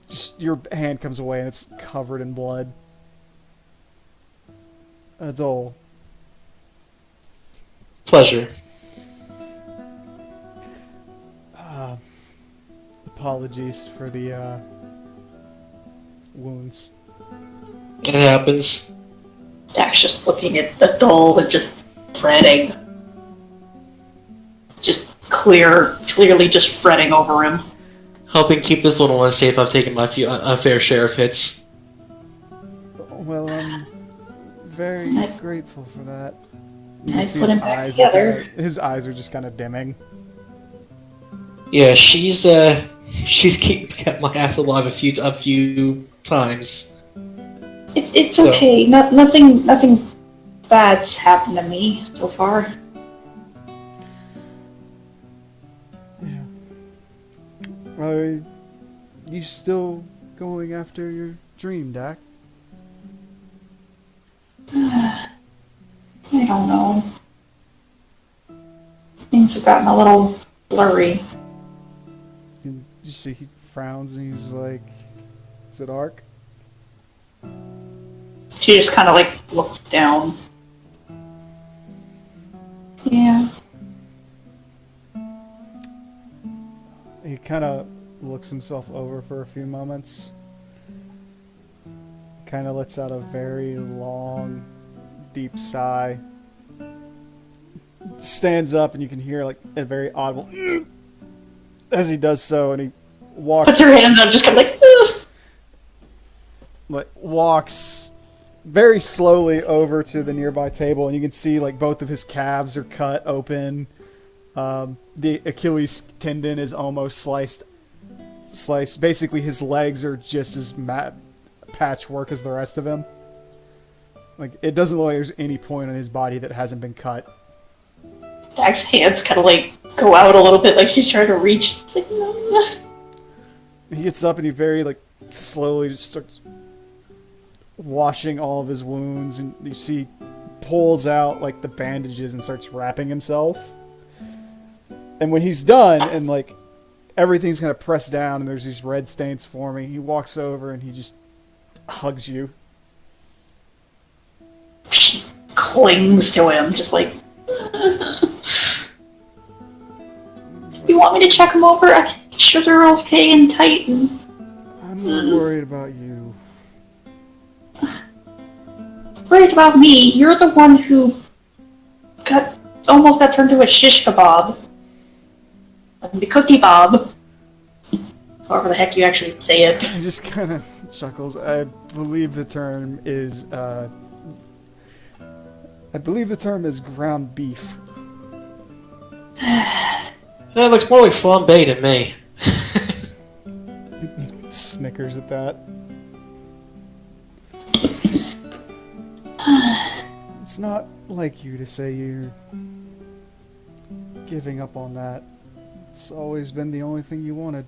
just your hand comes away, and it's covered in blood. Adol. Pleasure. Apologies for the wounds. It happens. Dak's just looking at the doll and just fretting. Just clearly just fretting over him. Helping keep this little one safe, I've taken my a fair share of hits. Well, I'm very grateful for that. You I can see put his him back eyes together. his eyes are just kind of dimming. Yeah, she's kept my ass alive a few times. It's okay. Nothing bad's happened to me so far. Yeah. Are you still going after your dream, Dak? I don't know. Things have gotten a little blurry. And you see he frowns and he's like, "Is it Ark?" She just kind of looks down. Yeah. He kind of looks himself over for a few moments. Kind of lets out a very long, deep sigh. Stands up, and you can hear like a very audible as he does so, and he walks. Puts her hands up, just kind of like. Ugh. Like walks very slowly over to the nearby table, and you can see like both of his calves are cut open. The Achilles tendon is almost sliced. Basically, his legs are just as patchwork as the rest of him. Like, it doesn't look like there's any point on his body that hasn't been cut. Dak's hands kind of like go out a little bit, like he's trying to reach. It's like, no. He gets up and he very like slowly just starts washing all of his wounds, and you see pulls out like the bandages and starts wrapping himself. And when he's done and like everything's kind of pressed down and there's these red stains forming, he walks over and he just hugs you. She clings to him, just like. You want me to check him over? I can make sure they're okay and tight. And... I'm not worried about you. Worried about me? You're the one who almost got turned into a shish kebab. The cookie bob. However the heck you actually say it. He just kind of chuckles. I believe the term is ground beef. That looks more like flambe to me. He snickers at that. It's not like you to say you're giving up on that. It's always been the only thing you wanted.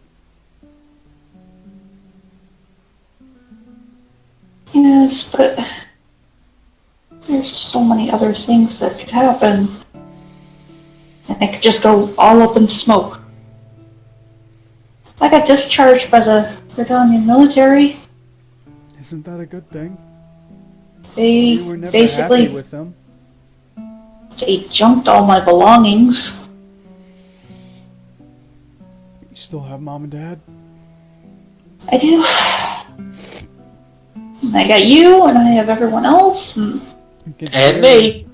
Yes, but there's so many other things that could happen. And it could just go all up in smoke. I got discharged by the Britonian military. Isn't that a good thing? They You were never basically happy with them. they junked all my belongings. You still have mom and dad? I do. And I got you, and I have everyone else. And And me.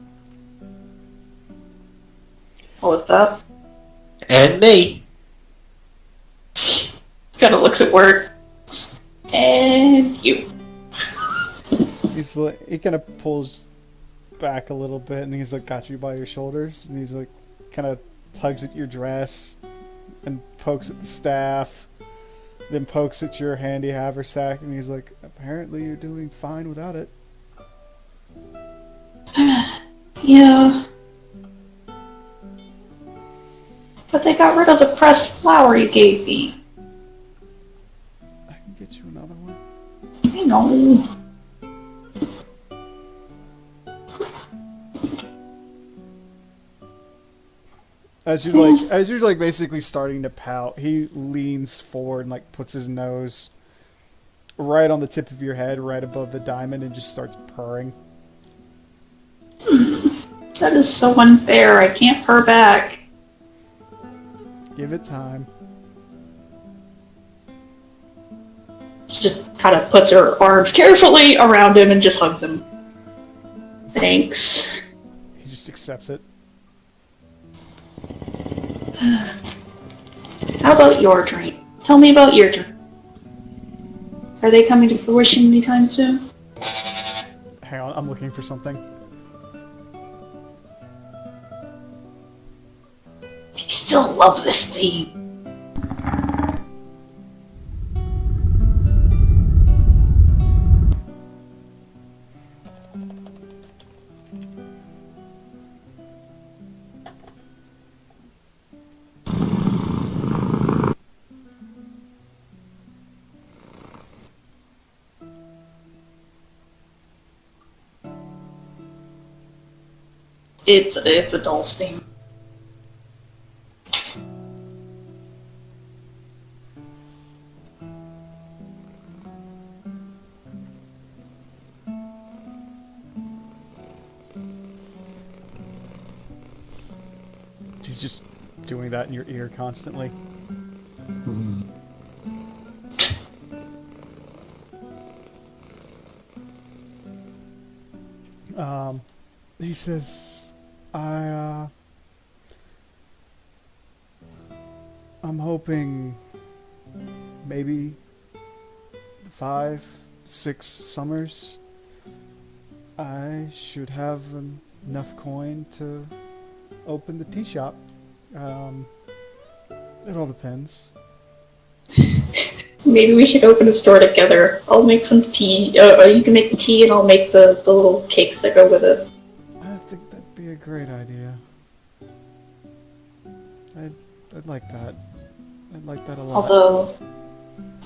what was that? And me. Kind of looks at work. And you. He's like, he kind of pulls back a little bit, and he's like, got you by your shoulders, and he's like, kind of tugs at your dress, and pokes at the staff, then pokes at your handy haversack, and he's like, apparently you're doing fine without it. Yeah. But they got rid of the pressed flour you gave me. I can get you another one. I know. As you're like basically starting to pout, he leans forward and like puts his nose right on the tip of your head, right above the diamond, and just starts purring. That is so unfair. I can't purr back. Give it time. She just kind of puts her arms carefully around him and just hugs him. Thanks. He just accepts it. How about your dream? Tell me about your dream. Are they coming to fruition anytime soon? Hang on, I'm looking for something. I still love this theme. It's a Dulce theme. He's just doing that in your ear constantly. He says, I'm hoping maybe 5, 6 summers I should have enough coin to open the tea shop. It all depends. Maybe we should open a store together. I'll make some tea. You can make the tea, and I'll make the little cakes that go with it. I think that'd be a great idea. I'd like that. I'd like that a lot.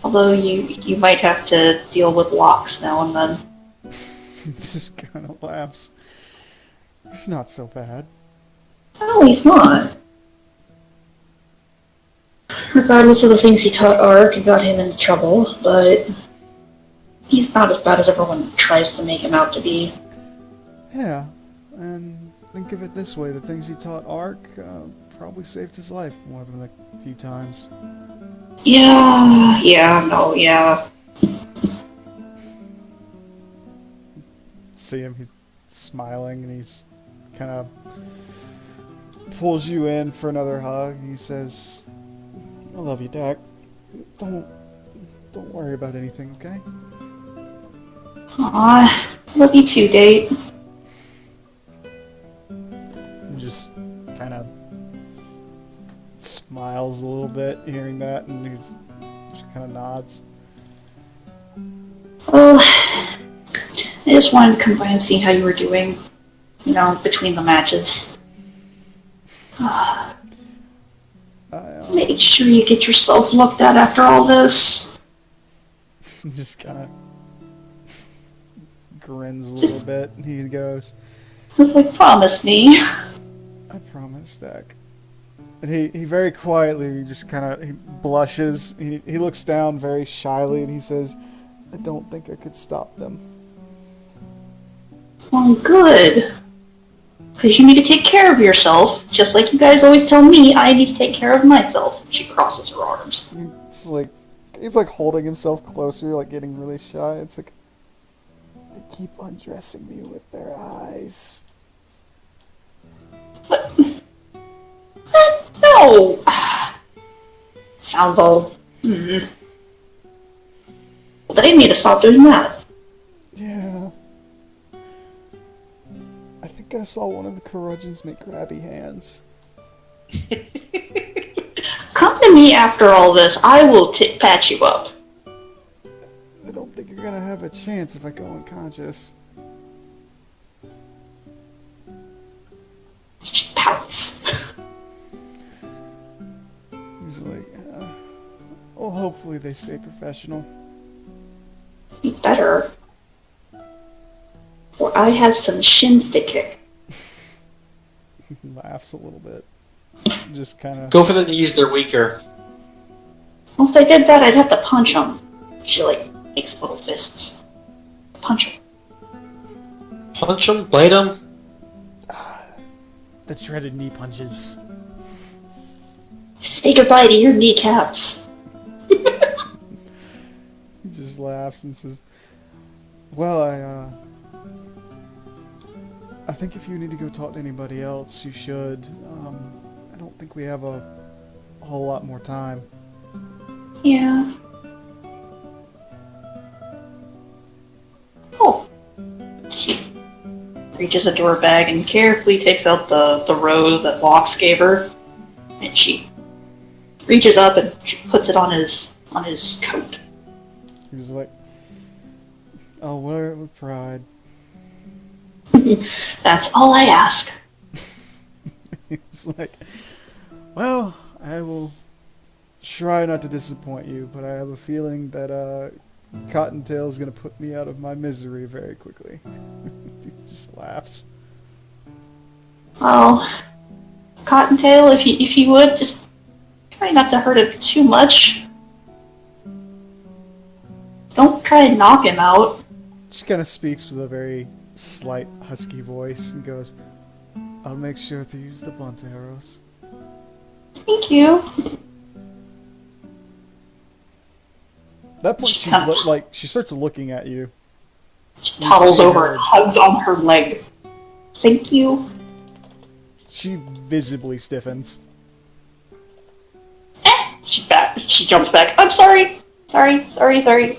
Although you might have to deal with locks now and then. He just kind of laughs. It's not so bad. No, he's not. Regardless of the things he taught Ark, it got him into trouble, but he's not as bad as everyone tries to make him out to be. Yeah, and think of it this way, the things he taught Ark probably saved his life more than a few times. Yeah. See him, he's smiling, and he's kind of pulls you in for another hug. He says, I love you, Dak. Don't worry about anything, okay? Aw, love you too, Date. He just kind of smiles a little bit hearing that, and he's just kind of nods. Well, I just wanted to come by and see how you were doing, between the matches. Make sure you get yourself looked at after all this. Just kind of grins a little bit, and he goes, Promise me. I promise, Dak. And he very quietly just kind of, he blushes, he looks down very shyly, and he says, I don't think I could stop them. Well, good. Because you need to take care of yourself, just like you guys always tell me I need to take care of myself. She crosses her arms. He's like holding himself closer, like getting really shy. It's like, they keep undressing me with their eyes. No! Sounds all... Well, they need to stop doing that. Yeah. I think I saw one of the curmudgeons make grabby hands. Come to me after all this. I will patch you up. I don't think you're gonna have a chance if I go unconscious. She pouts. He's like, well, hopefully they stay professional. You better. Or I have some shins to kick. He laughs a little bit. Just kind of... Go for the knees, they're weaker. Well, if I did that, I'd have to punch him. She, makes little fists. Punch him. Punch him? Blade him? The dreaded knee punches. Say goodbye to your kneecaps. He just laughs and says, well, I think if you need to go talk to anybody else, you should. I don't think we have a whole lot more time. Yeah. Oh. She reaches into her bag and carefully takes out the rose that Lox gave her. And she reaches up and she puts it on his coat. He's like, I'll wear it with pride. That's all I ask. He's like, well, I will try not to disappoint you, but I have a feeling that Cottontail is going to put me out of my misery very quickly. He just laughs. Well, Cottontail, if you would, just try not to hurt him too much. Don't try and knock him out. She kind of speaks with a very slight, husky voice and goes, I'll make sure to use the blunt arrows. Thank you. that point, She kind of she starts looking at you. she toddles over and hugs on her leg. Thank you. She visibly stiffens. She jumps back. I'm sorry. Sorry.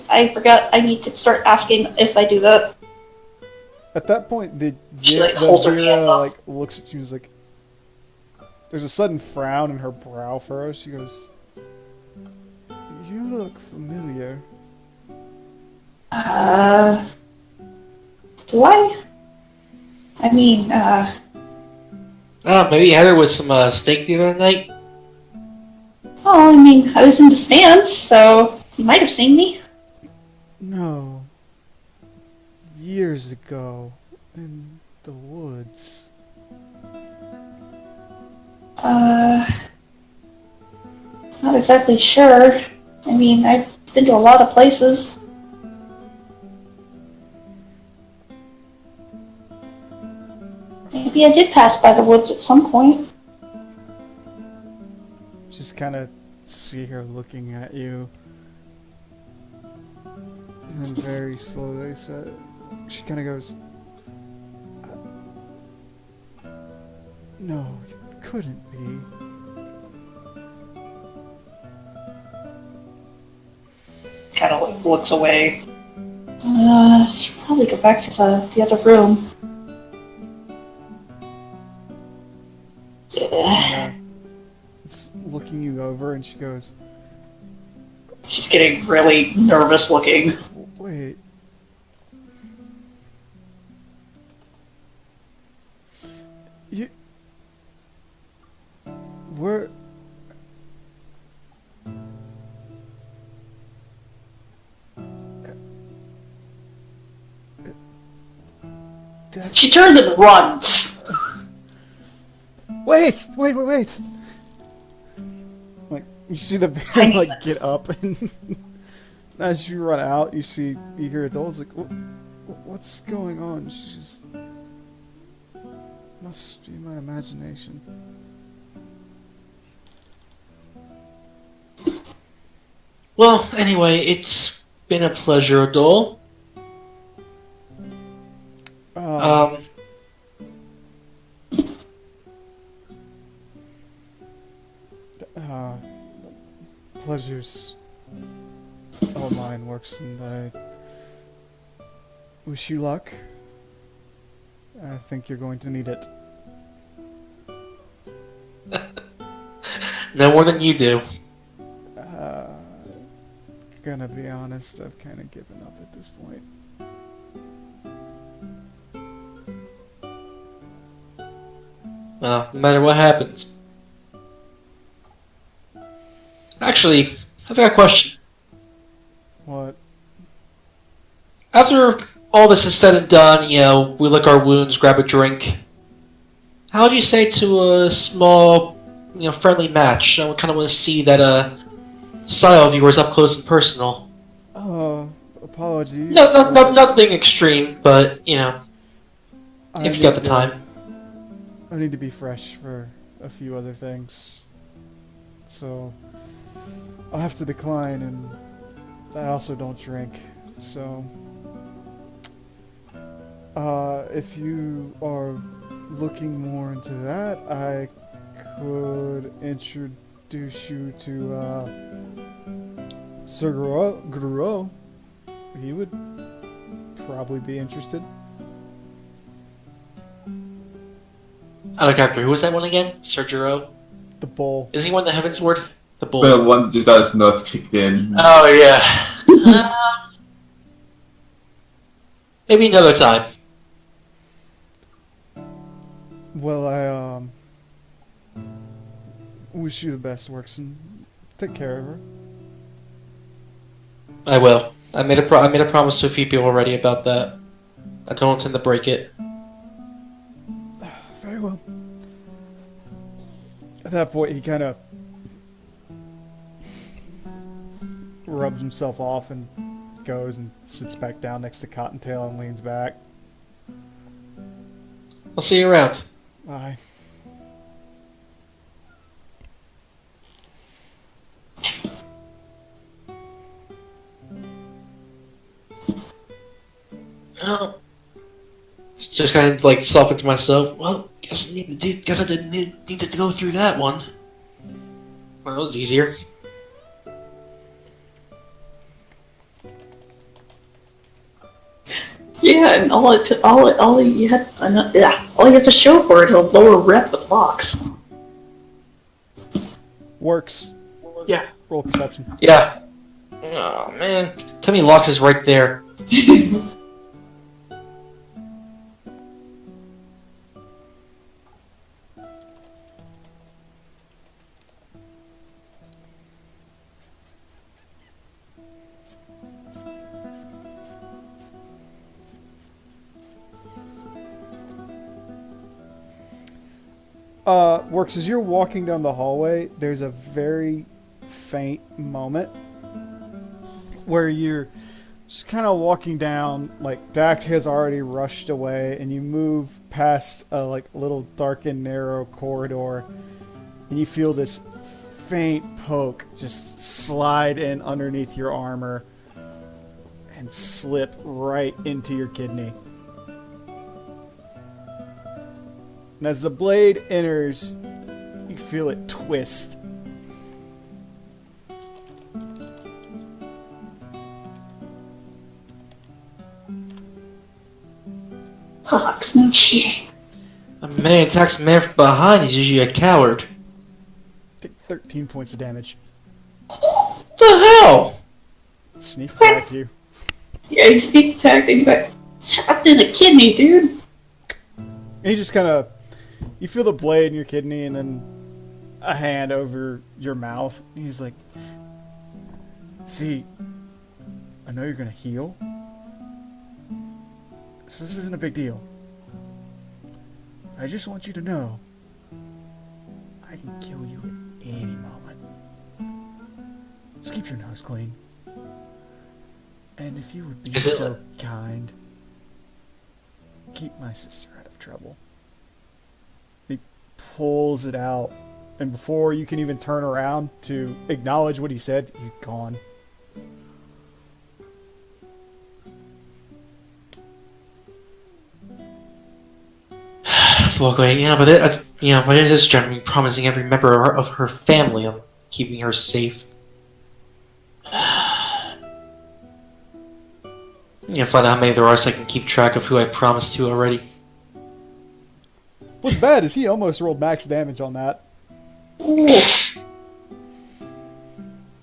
I forgot. I need to start asking if I do that. At that point, the holds her hand Vera up. looks at you and is like, there's a sudden frown and her brow furrows. She goes, "You look familiar." Do I? I mean, I don't know, maybe you had her with some steak the other night? well, I mean, I was in the stands, so you might have seen me. No. Years ago, in the woods. Not exactly sure. I mean, I've been to a lot of places. Maybe I did pass by the woods at some point. Just kind of see her looking at you. And then very slowly she kind of goes, "No, it couldn't be." Kind of like looks away. Should probably go back to the other room. It's looking you over and she goes, She's getting really nervous looking. "Wait. You... Where... She turns and runs. Wait! Like, you see the bear, like, get up, and as you run out, you hear adults like, "What's going on?" She just... Must be my imagination. Well, anyway, it's been a pleasure, Adol. Pleasure's all mine, Works, and I wish you luck. I think you're going to need it. No more than you do. Gonna be honest, I've kind of given up at this point. Well, no matter what happens. Actually, I've got a question. What? After all this is said and done, we lick our wounds, grab a drink. How would you say to a small, friendly match? I kind of want to see that style of yours up close and personal. Apologies. Nothing extreme, but if you got the time. I need to be fresh for a few other things, so I'll have to decline, and I also don't drink, so if you are looking more into that, I could introduce you to Sir Guru. He would probably be interested. Out of character, who was that one again? Sir Jiro? The bull. Is he one the Heaven's Ward? The bull. The one just got his nuts kicked in. Oh, yeah. Maybe another time. Well, I wish you the best, Works, and take care of her. I will. I made a promise to a few people already about that. I don't intend to break it. Very well. At that point, he kind of rubs himself off and goes and sits back down next to Cottontail and leans back. I'll see you around. Bye. Oh. Just kind of like suffocating to myself. Well, guess I didn't need to go through that one. Well, that was easier. Yeah, and all you have to show for it, he'll lower rep with locks. Works. Yeah. Roll perception. Yeah. Oh man, tell me Locks is right there. Works, as you're walking down the hallway, there's a very faint moment where you're just kind of walking down, like Dact has already rushed away, and you move past a like little dark and narrow corridor, and you feel this faint poke just slide in underneath your armor and slip right into your kidney. And as the blade enters, you feel it twist. Locks, no cheating. A man attacks a man from behind is usually a coward. Take 13 points of damage. What the hell? Sneak attacked you. Yeah, you sneak attack and you got trapped in a kidney, dude. And you just kind of, you feel the blade in your kidney and then a hand over your mouth. And he's like, see, I know you're going to heal. So this isn't a big deal. I just want you to know I can kill you at any moment. Just keep your nose clean. And if you would be so kind, keep my sister out of trouble. He pulls it out, and before you can even turn around to acknowledge what he said, he's gone. So walk away. Yeah, but it is generally promising every member of her family of keeping her safe. Find out how many there are so I can keep track of who I promised to already. What's bad is he almost rolled max damage on that.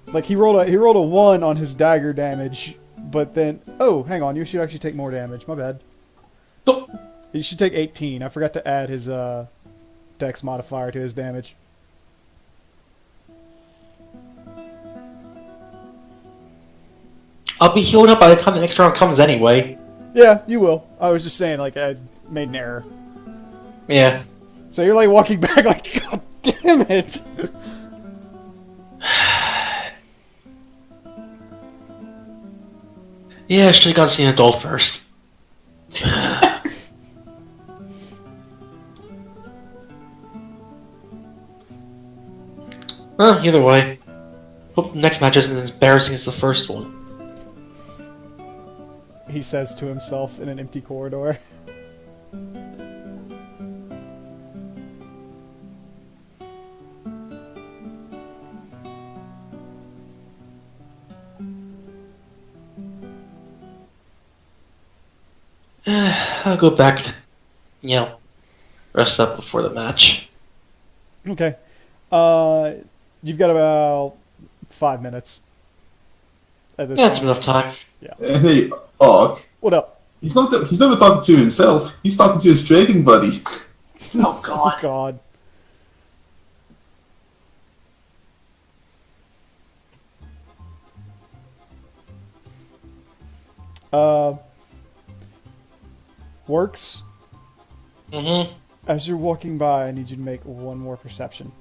Like he rolled a 1 on his dagger damage, but then hang on, you should actually take more damage. My bad. Oh. You should take 18. I forgot to add his dex modifier to his damage. I'll be healed up by the time the next round comes anyway. Yeah, you will. I was just saying, like, I made an error. Yeah. So you're like walking back like, God damn it! Yeah, I should have gone see an adult first. Well, either way. Hope the next match isn't as embarrassing as the first one. He says to himself in an empty corridor. I'll go back to, rest up before the match. Okay. You've got about 5 minutes. At this That's point. enough time. Hey, Ark. What up? He's never talking to himself. He's talking to his trading buddy. Oh Oh, god. God. Works. Mm-hmm. As you're walking by, I need you to make one more perception.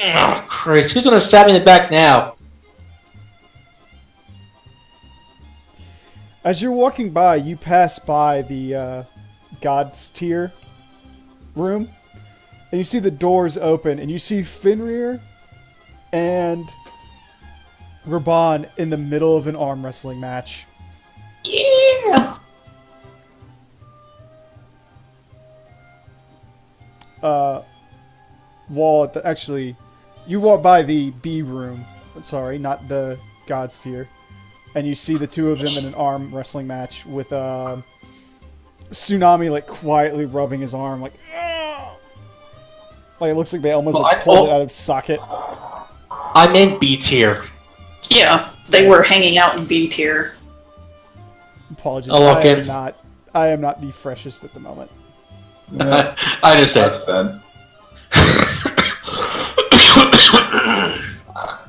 Oh, Christ. Who's gonna stab me in the back now? As you're walking by, you pass by the God's Tier room, and you see the doors open, and you see Fenrir and Raban in the middle of an arm wrestling match. Yeah. wall. Actually, you walk by the B room. Sorry, not the God's tier. And you see the two of them in an arm wrestling match with Tsunami like quietly rubbing his arm, like. "Ugh!" Like it looks like they almost pulled it out of socket. I'm in B tier. Yeah, they were hanging out in B tier. Apologies. I'll walk in. I am not the freshest at the moment. Yeah, I understand. understand.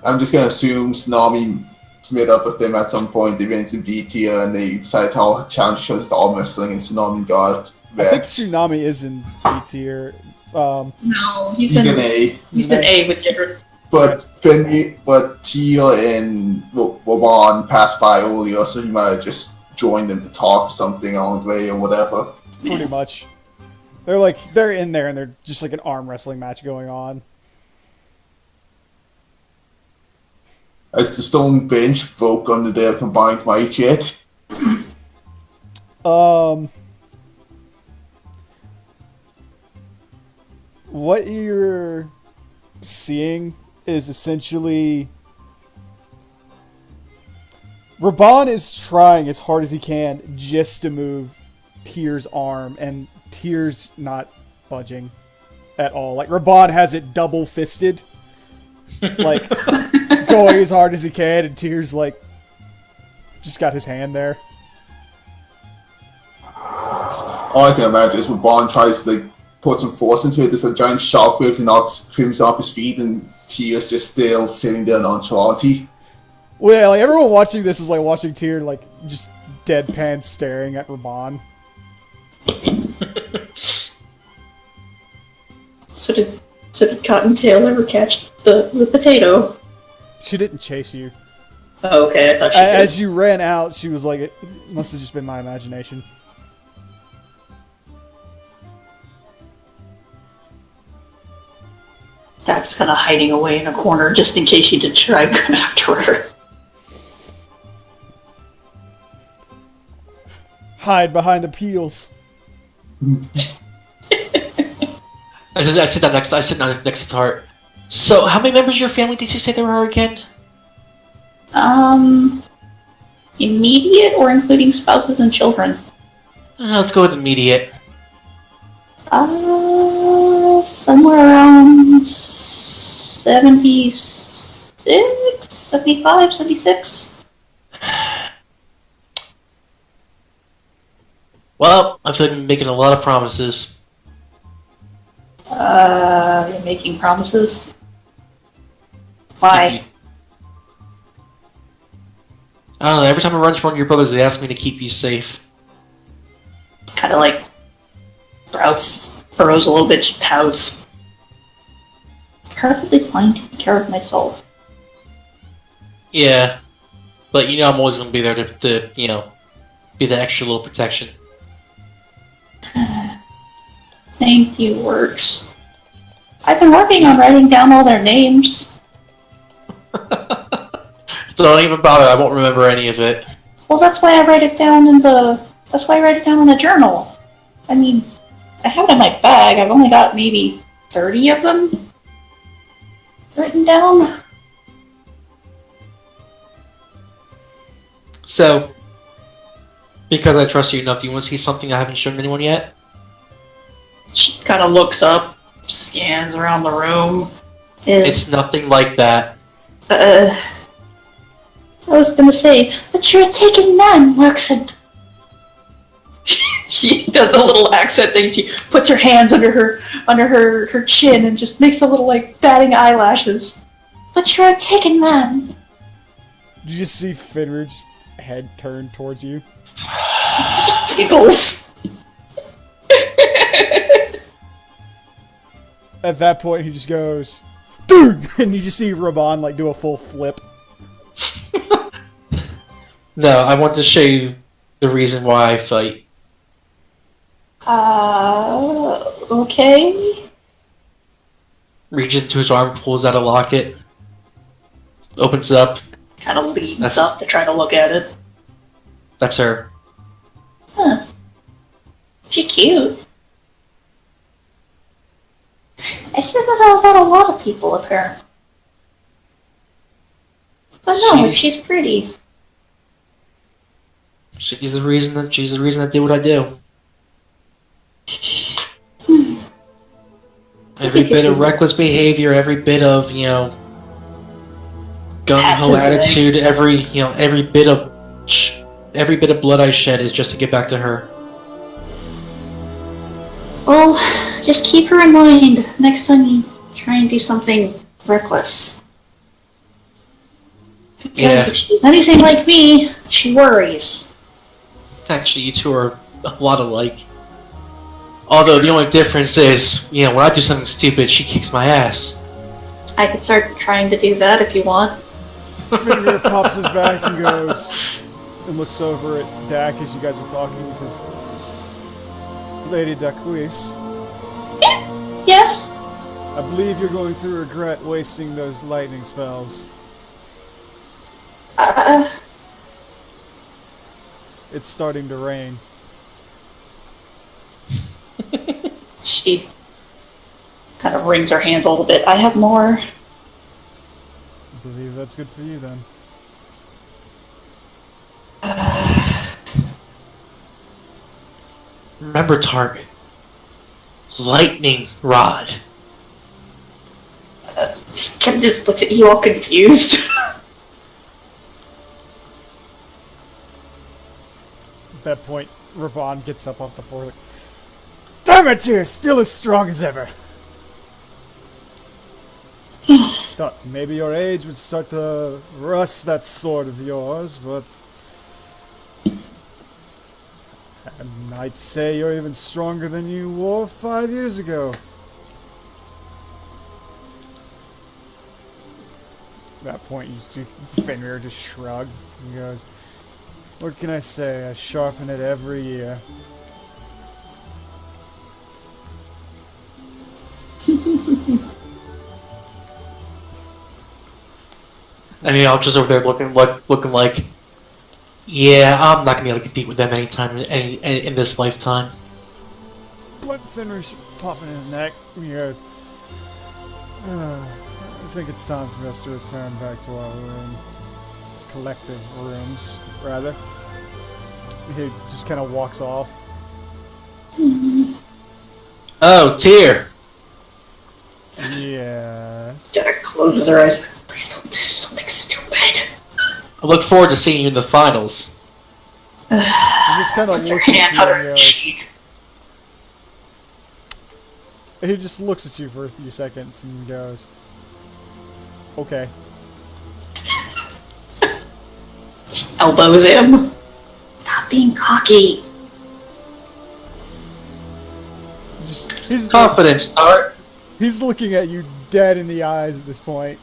I'm just gonna assume Tsunami met up with them at some point. They went to B tier and they decided to challenge each other to arm wrestling, and Tsunami got I think vexed. Tsunami is in B tier. No, he's He's in an A. He's an A with Jedrin. But Tia and Waban passed by earlier, so he might have just joined them to talk something on the way or whatever. Pretty much. They're in there and they're just like an arm wrestling match going on. As the stone bench broke under their combined might yet. What you're seeing is essentially Raban is trying as hard as he can just to move Tyr's arm, and Tyr's not budging at all. Like Raban has it double fisted, like going as hard as he can, and Tyr's like just got his hand there. All I can imagine is when Bond tries to put some force into it, there's a giant shockwave and knocks Trims off his feet, and Tia's just still sitting there nonchalantly. Well, yeah, like everyone watching this is like watching Tyr like just deadpan staring at Raban. So did Cottontail ever catch the potato? She didn't chase you. Oh, okay, I thought she did. As you ran out, she was like, it must have just been my imagination. That's kind of hiding away in a corner just in case she did try and come after her. Hide behind the peels. I sit down next to Tart. So, how many members of your family did you say there were again? Immediate or including spouses and children? Let's go with immediate. Somewhere around 76, 75, 76. Well, I feel like I'm making a lot of promises. You're making promises? Why? I don't know, every time I run into one of your brothers, they ask me to keep you safe. Kind of like brow furrows a little bit, she pouts. Perfectly fine taking care of myself. Yeah. But you know I'm always going to be there to, you know, be the extra little protection. Thank you, Works. I've been working on writing down all their names. So don't even bother, I won't remember any of it. Well, that's why I write it down in the... That's why I write it down in the journal. I mean, I have it in my bag. I've only got maybe 30 of them written down. So, because I trust you enough, do you want to see something I haven't shown anyone yet? She kind of looks up, scans around the room. It's nothing like that. I was gonna say, but you're a taken nun, Markson. She does a little accent thing. She puts her hands under her chin and just makes a little like batting eyelashes. But you're a taken man. Did you just see Fenrir's head turned towards you? She giggles. At that point, he just goes, "Dude!" And you just see Raban like do a full flip. No, I want to show you the reason why I fight. Okay. Reaches into his arm, pulls out a locket, opens it up. Kind of leans up to try to look at it. That's her. Huh. She's cute. I said that about a lot of people, apparently. But no, she's pretty. She's the reason that I do what I do. Every bit of reckless behavior, every bit of, gung-ho attitude, every bit of blood I shed is just to get back to her. Well, just keep her in mind next time you try and do something reckless. Because if she's anything like me, she worries. Actually, you two are a lot alike. Although the only difference is, when I do something stupid, she kicks my ass. I could start trying to do that if you want. Finger pops his back and goes and looks over at Dak as you guys are talking. He says, Lady Daquis. Yes? I believe you're going to regret wasting those lightning spells. It's starting to rain. She kind of wrings her hands a little bit. I have more. I believe that's good for you then. Remember, Tart. Lightning rod. Ken just looks at you all confused. At that point, Raban gets up off the floor. Damn it, you're still as strong as ever. Thought maybe your age would start to rust that sword of yours, but I'd say you're even stronger than you were 5 years ago. At that point, you see Fenrir just shrug. He goes, "What can I say? I sharpen it every year." I mean, I'm just over there looking like, yeah, I'm not gonna be able to compete with them anytime in this lifetime. But Fenrir's popping his neck. He goes, I think it's time for us to return back to our room. Collective rooms, rather. He just kind of walks off. Oh, Tyr! Yes. Derek closes her eyes. Please don't do something stupid. I look forward to seeing you in the finals. He just kind of looks at you and goes, he just looks at you for a few seconds and goes, okay. Elbows him. Not being cocky. He's Confidence, Tart. He's looking at you dead in the eyes at this point.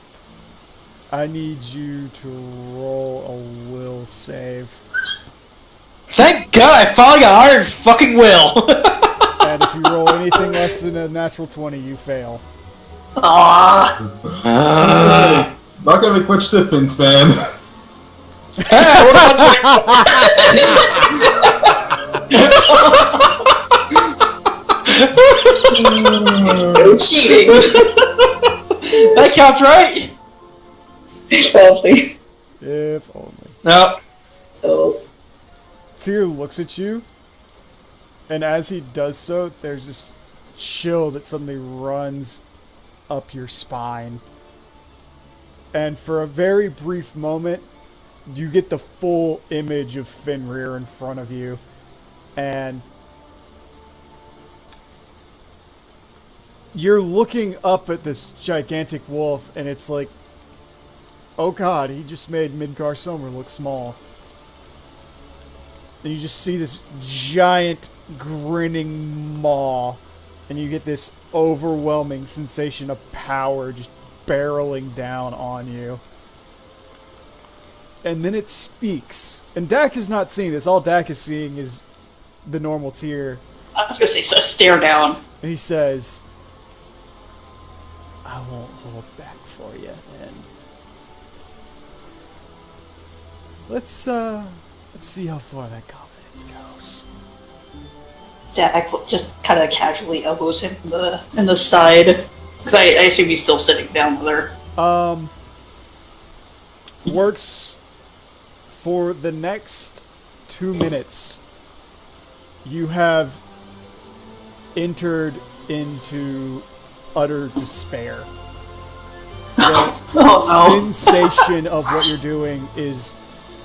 I need you to roll a will save. Thank God I finally got iron fucking will! And if you roll anything less than a natural 20, you fail. Aww. Not gonna make much difference, man. Hey, what about No cheating. That counts, right? Probably. If only. No. Oh. Tyr looks at you, and as he does so, there's this chill that suddenly runs up your spine. And for a very brief moment, you get the full image of Fenrir in front of you. And you're looking up at this gigantic wolf, and it's like, oh god, he just made Midgar Summer look small. And you just see this giant grinning maw, and you get this overwhelming sensation of power just barreling down on you. And then it speaks. And Dak is not seeing this. All Dak is seeing is the normal Tyr. I was gonna say, so stare down. And he says, I won't hold back for you then. Let's see how far that confidence goes. Dak just kind of casually elbows him in the side. Because I assume he's still sitting down with her. Works for the next 2 minutes. You have entered into utter despair. The Oh no. sensation of what you're doing is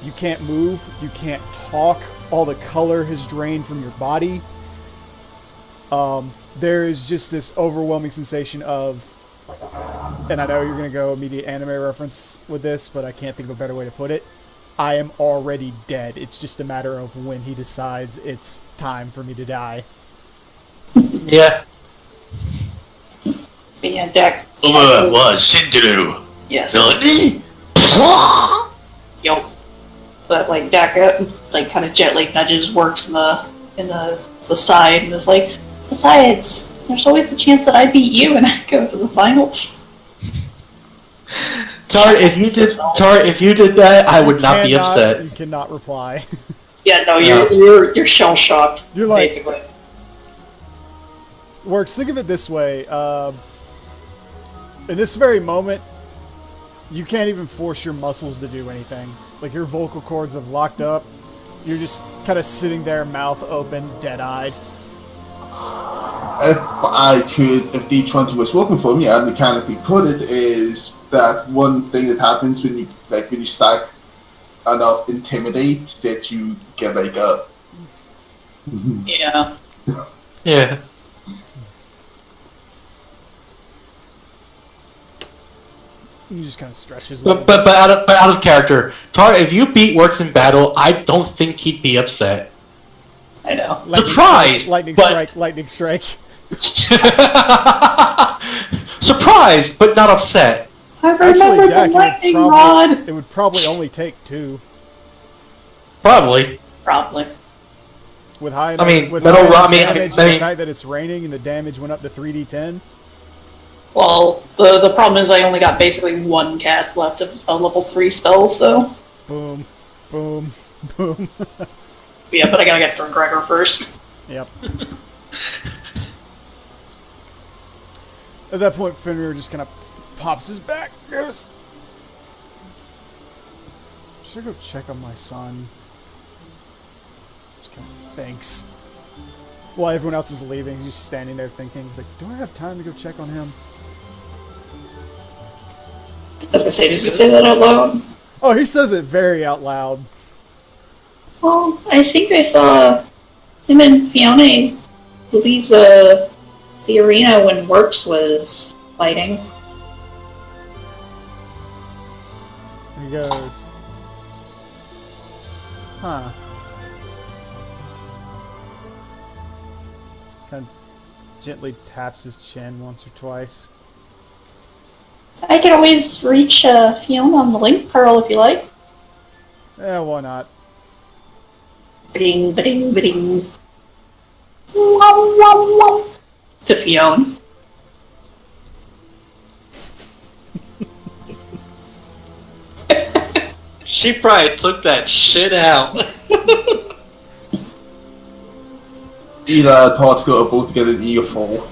you can't move, you can't talk, all the color has drained from your body. There is just this overwhelming sensation of, and I know you're going to go immediate anime reference with this, but I can't think of a better way to put it. I am already dead. It's just a matter of when he decides it's time for me to die. Yeah. But yeah, Dak. Shinderu. Yes. Nani? Yo. But like Dak, like kind of gently nudges Works in the side and is like, besides, there's always the chance that I beat you and I go to the finals. Tar, if you did that, I would not be upset. You cannot reply. Yeah, no, you're shell shocked. You're like, basically. Works, think of it this way. In this very moment, you can't even force your muscles to do anything. Like, your vocal cords have locked up. You're just kind of sitting there, mouth open, dead-eyed. If D20 was working for me, I'd mechanically put it is that one thing that happens when you stack enough intimidate that you get like a Yeah. Yeah. You just kind of stretches. But out of character, Tar, if you beat Works in battle, I don't think he'd be upset. I know. Surprised, Lightning but- strike, lightning strike. Surprised, but not upset. I remember Actually, the Dak, lightning rod. it would probably only take 2. Probably. Probably. With high I mean, with metal high rod- I mean- damage, I and mean- the fact that it's raining and the damage went up to 3d10. Well, the problem is I only got basically one cast left of a level 3 spell, so... Boom, boom, boom. Yeah, but I gotta get through Gregor first. Yep. At that point, Fenrir just kind of pops his back, goes... Should I go check on my son? Just kind of thinks. While everyone else is leaving, he's just standing there thinking, he's like, do I have time to go check on him? I was gonna say, does he say that out loud? Oh, he says it very out loud. Well, I think I saw him and Fiona leave the arena when Works was fighting. He goes, huh. Kind of gently taps his chin once or twice. I could always reach Fiona on the Link Pearl if you like. Yeah, why not? Bing, bing, bing. Wom, wom, wom. To Fiona. She probably took that shit out. either Todd's got a boat to get an earful.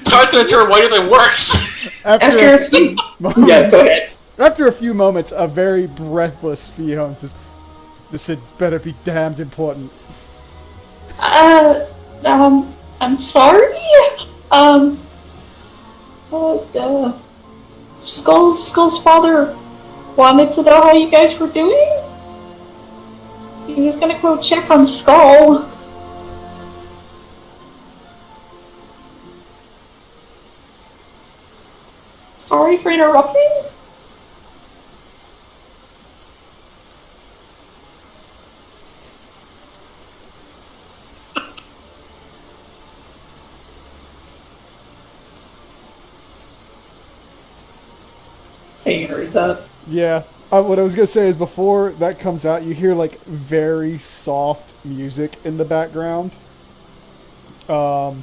Tar's gonna turn whiter than Works. After a few... moments, Yeah, go ahead. After a few moments, a very breathless Fiona says, "This had better be damned important." I'm sorry? Skull's father wanted to know how you guys were doing? He was gonna go check on Skull. Sorry for interrupting? Hey, you can read that. Yeah. What I was gonna say is before that comes out, you hear like very soft music in the background. No!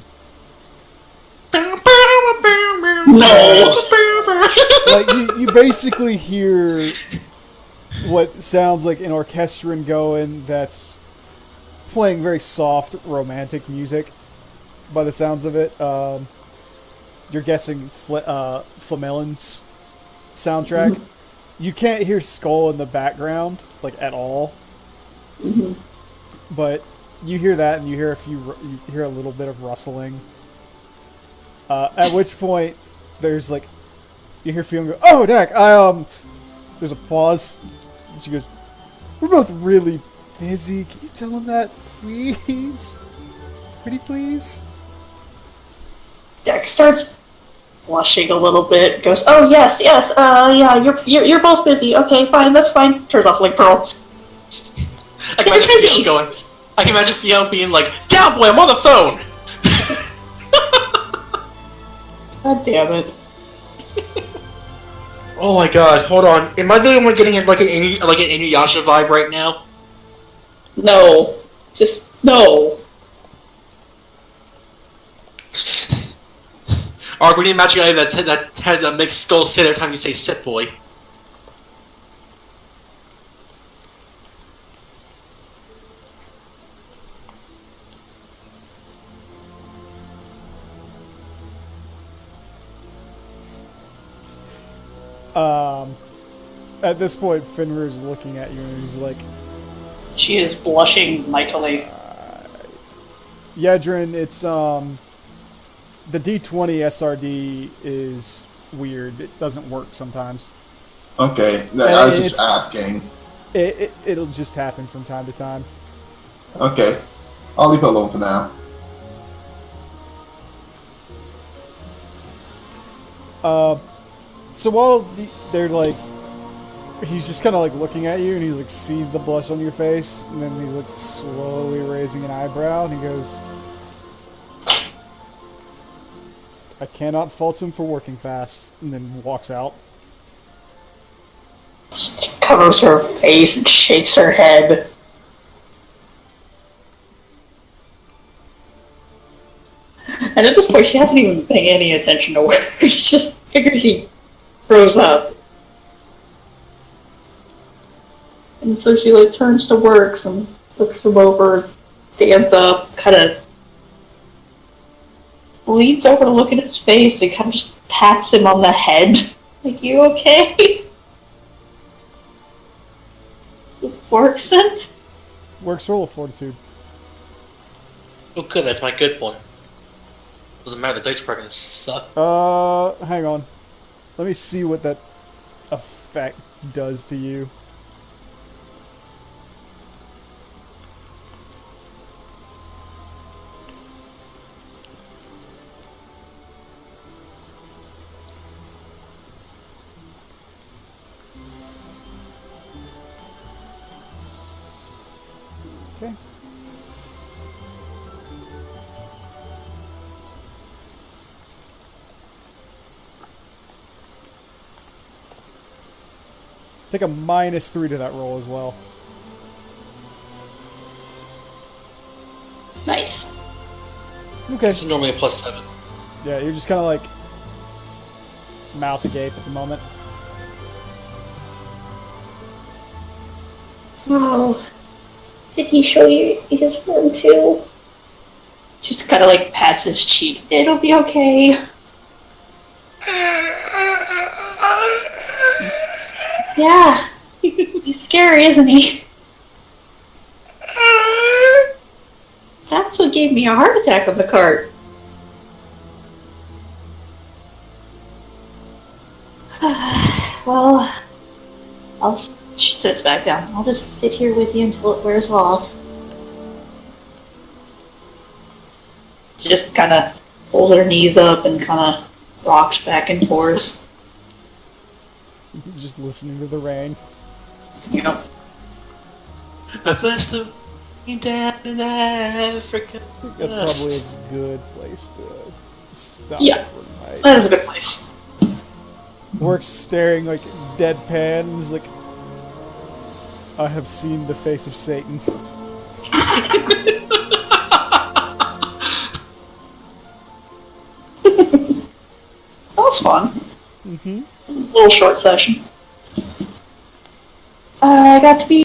Like you basically hear what sounds like an orchestrion going that's playing very soft, romantic music. By the sounds of it, you're guessing Flamelon's soundtrack. You can't hear Skull in the background, like, at all. But you hear that, and you hear a little bit of rustling. At which point, there's like, you hear Fiona go, "Oh, Dak, there's a pause. And she goes, "We're both really busy. Can you tell him that, please? Pretty please?" Dak starts blushing a little bit. Goes, "Oh yes, yes. Yeah, you're both busy. Okay, fine, that's fine." Turns off like Pearl. I can imagine Fiona going. I can imagine Fiona being like, "Down, boy, I'm on the phone." God damn it. Oh my god, hold on. Am I the only one getting like an Inuyasha vibe right now? No. Just no. Ark, we need a magic item that has a mixed skull sit every time you say "sit, boy." At this point, Fenrir's looking at you and he's like, She is blushing mightily. Yedrin, it's, the D20 SRD is weird. It doesn't work sometimes. Okay, I was just asking. It'll just happen from time to time. Okay, I'll leave it alone for now. So while they're like, he's just kind of like looking at you, and he's like sees the blush on your face, and then he's like slowly raising an eyebrow, and he goes, "I cannot fault him for working fast," and then walks out. She covers her face and shakes her head. And at this point, she hasn't even been paying any attention to work. She just figures he grows up. And so she like turns to Works and looks him over, stands up, kind of leans over to look at his face and kind of just pats him on the head. Like, "You okay?" Works then? Works, roll of fortitude. Oh, good. That's my good one. Doesn't matter. The dice are gonna suck. Hang on. Let me see what that effect does to you. Okay. Take a -3 to that roll as well. Nice. Okay. It's normally a +7. Yeah, you're just kind of like mouth agape at the moment. Oh, did he show you his form too? Just kind of like pats his cheek. "It'll be okay." Yeah, he's scary, isn't he? That's what gave me a heart attack on the cart. Well, she sits back down. "I'll just sit here with you until it wears off." She just kind of pulls her knees up and kind of rocks back and forth. Just listening to the rain. You know. The best of me down in Africa. I think that's probably a good place to stop. Yeah. for tonight. That is a good place. Works staring like deadpan. And is like, "I have seen the face of Satan." That was fun. Mm-hmm. Little short session. I got to be